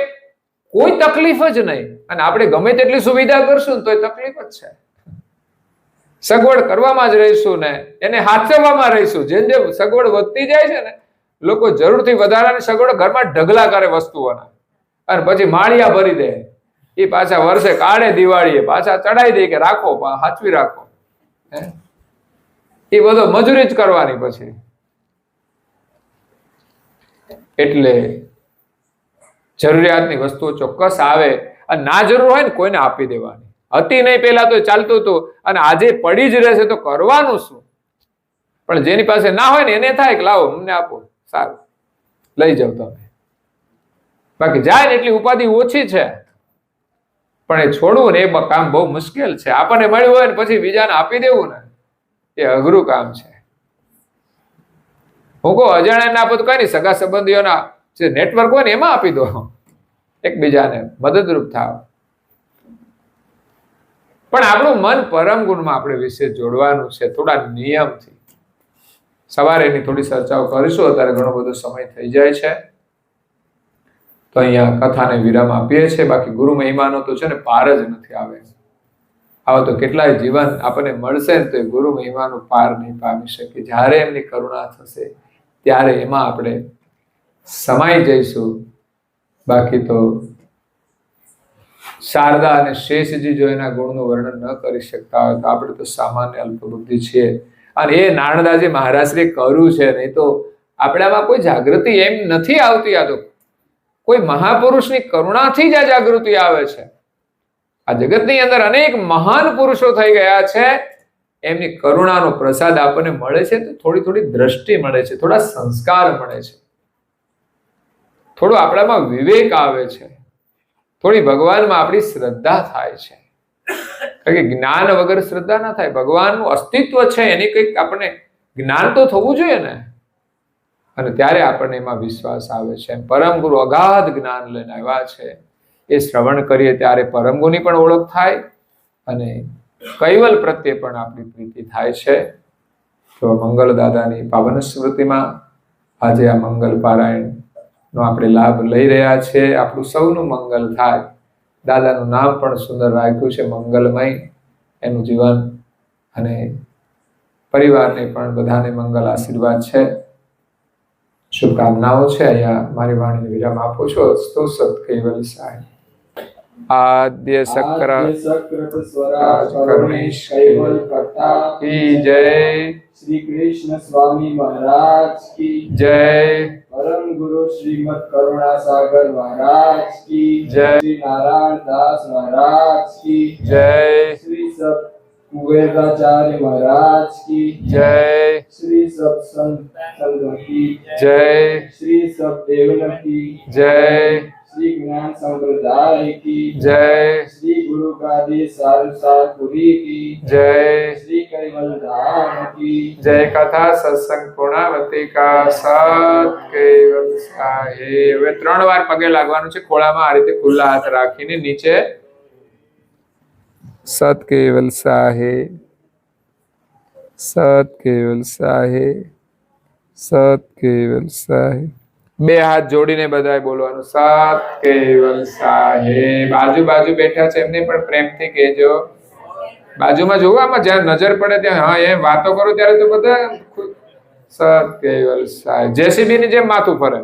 કોઈ તકલીફ જ નહીં. અને આપણે ગમે તેટલી સુવિધા કરશું ને તોય તકલીફ જ છે. સગવડ કરવામાં જ રહીશું ને એને હાથવામાં રહીશું. જેમ જેમ સગવડ વધતી જાય છે ને લોકો જરૂરથી વધારાની સગવડ ઘરમાં ઢગલા કરે વસ્તુઓના, અને પછી માળિયા ભરી દે. એ પાછા વર્ષે કાઢે, દિવાળીએ પાછા ચડાઈ દે કે રાખો, હાચવી રાખો. એ બધો મજૂરી જ કરવાની પછી. એટલે જરૂરિયાતની વસ્તુઓ ચોક્કસ આવે, અને ના જરૂર હોય ને કોઈને આપી દેવાની. હતી નહીં પેલા તો ચાલતું હતું, અને આજે પડી જ રહેશે તો કરવાનું શું? પણ જેની પાસે ના હોય ને એને થાય કે લાવો અમને આપો, સારું લઈ જાવ તમે. બાકી જાય ને એટલી ઉપાધિ ઓછી છે, પણ એ છોડવું ને એ કામ બહુ મુશ્કેલ છે. આપણને મળ્યું હોય ને પછી બીજાને આપી દેવું ને એ અઘરું કામ છે. હું કહું અજાણ્યાને આપો તો કઈ નહીં, સગા સંબંધીઓના જે નેટવર્ક હોય ને એમાં આપી દો, એકબીજાને મદદરૂપ થાવ. પણ આપણું મન પરમ ગુણમાં આપણે વિશે જોડવાનું છે, થોડા નિયમથી. સવારે એની થોડી ચર્ચાઓ કરીશું, અત્યારે ઘણો બધો સમય થઈ જાય છે તો અહીંયા કથાને વિરામ આપીએ છીએ. બાકી ગુરુ મહિમાનો તો છે ને પાર જ નથી આવે. આવા તો કેટલાય જીવન આપણને મળશે ને તો એ ગુરુ મહિમાનો પાર નહીં પામી શકે. જ્યારે એમની કરુણા થશે ત્યારે એમાં આપણે સમાઈ જઈશું. બાકી તો શારદા અને શેષજી જો એના ગુણનું વર્ણન ન કરી શકતા હોય તો આપણે તો સામાન્ય અલ્પબુદ્ધિ છીએ. અને એ નારણદાસજી મહારાજશ્રીએ કર્યું છે, નહીં તો આપણામાં કોઈ જાગૃતિ એમ નથી આવતી. આ તો કોઈ મહાપુરુષની કરુણાથી જ આ જાગૃતિ આવે છે. આ જગતની અંદર અનેક મહાન પુરુષો થઈ ગયા છે એમની કરુણાનો પ્રસાદ આપણને મળે છે તો થોડી થોડી દ્રષ્ટિ મળે છે, થોડા સંસ્કાર મળે છે, થોડું આપણામાં વિવેક આવે છે, થોડી ભગવાનમાં આપણી શ્રદ્ધા થાય છે. કારણ કે જ્ઞાન વગર શ્રદ્ધા ના થાય. ભગવાનનું અસ્તિત્વ છે એની કંઈક આપણને જ્ઞાન તો થવું જોઈએ ને, અને ત્યારે આપણને એમાં વિશ્વાસ આવે છે. પરમ ગુરુ અગાધ જ્ઞાન લઈને આવ્યા છે, એ શ્રવણ કરીએ ત્યારે પરમ ગુરુની પણ ઓળખ થાય અને કૈવલ પ્રત્યે પણ આપણી પ્રીતિ થાય છે. તો મંગલ દાદાની પાવન સ્મૃતિમાં આજે આ મંગલ પારાયણ નો આપણે લાભ લઈ રહ્યા છે. આપણું સૌનું મંગલ થાય. દાદાનું નામ પણ સુંદર રાખ્યું છે, મંગલમય. એનું જીવન અને પરિવારને પણ બધાને મંગલ આશીર્વાદ છે, શુભકામનાઓ છે. અહીંયા મારી વાણીને વિરામ આપું છું. અસ્તુ સત કૈવલ સાય. આદ્ય સક્ર સ્વરાજ કરુણેશ કૈવલ કરતા કી જય. श्री कृष्ण स्वामी महाराज की जय. परम गुरु श्रीमद करुणा सागर महाराज की जय. श्री नारायण दास महाराज की जय. श्री सब कुबेराचार्य महाराज की जय. श्री सब संत संघ की जय. श्री सब देवन की जय. श्री ज्ञान संप्रदाय की जय. श्री गुरु गादी सारसापुरी की जय. श्री कैवल धाम की जय. कथा सत्संग पूर्णावती का सत કૈવલ સાહે. હવે 3 વાર પગે લાગવાનું છે ખોળામાં, આ રીતે ખુલ્લા હાથ રાખીને નીચે. સત કૈવલ સાહે, સત કૈવલ સાહે, સત કૈવલ સાહે. 2 હાથ જોડીને બધાએ બોલવાનું, સત કૈવલ સાહે. બાજુ બેઠા છે એમને પણ પ્રેમથી કહેજો. બાજુમાં જોવો, આમાં જ્યાં નજર પડે ત્યાં હા એ વાતો કરો ત્યારે તો બધા સત કૈવલ સાહે. જેસીબી ની જેમ માથું ફરે.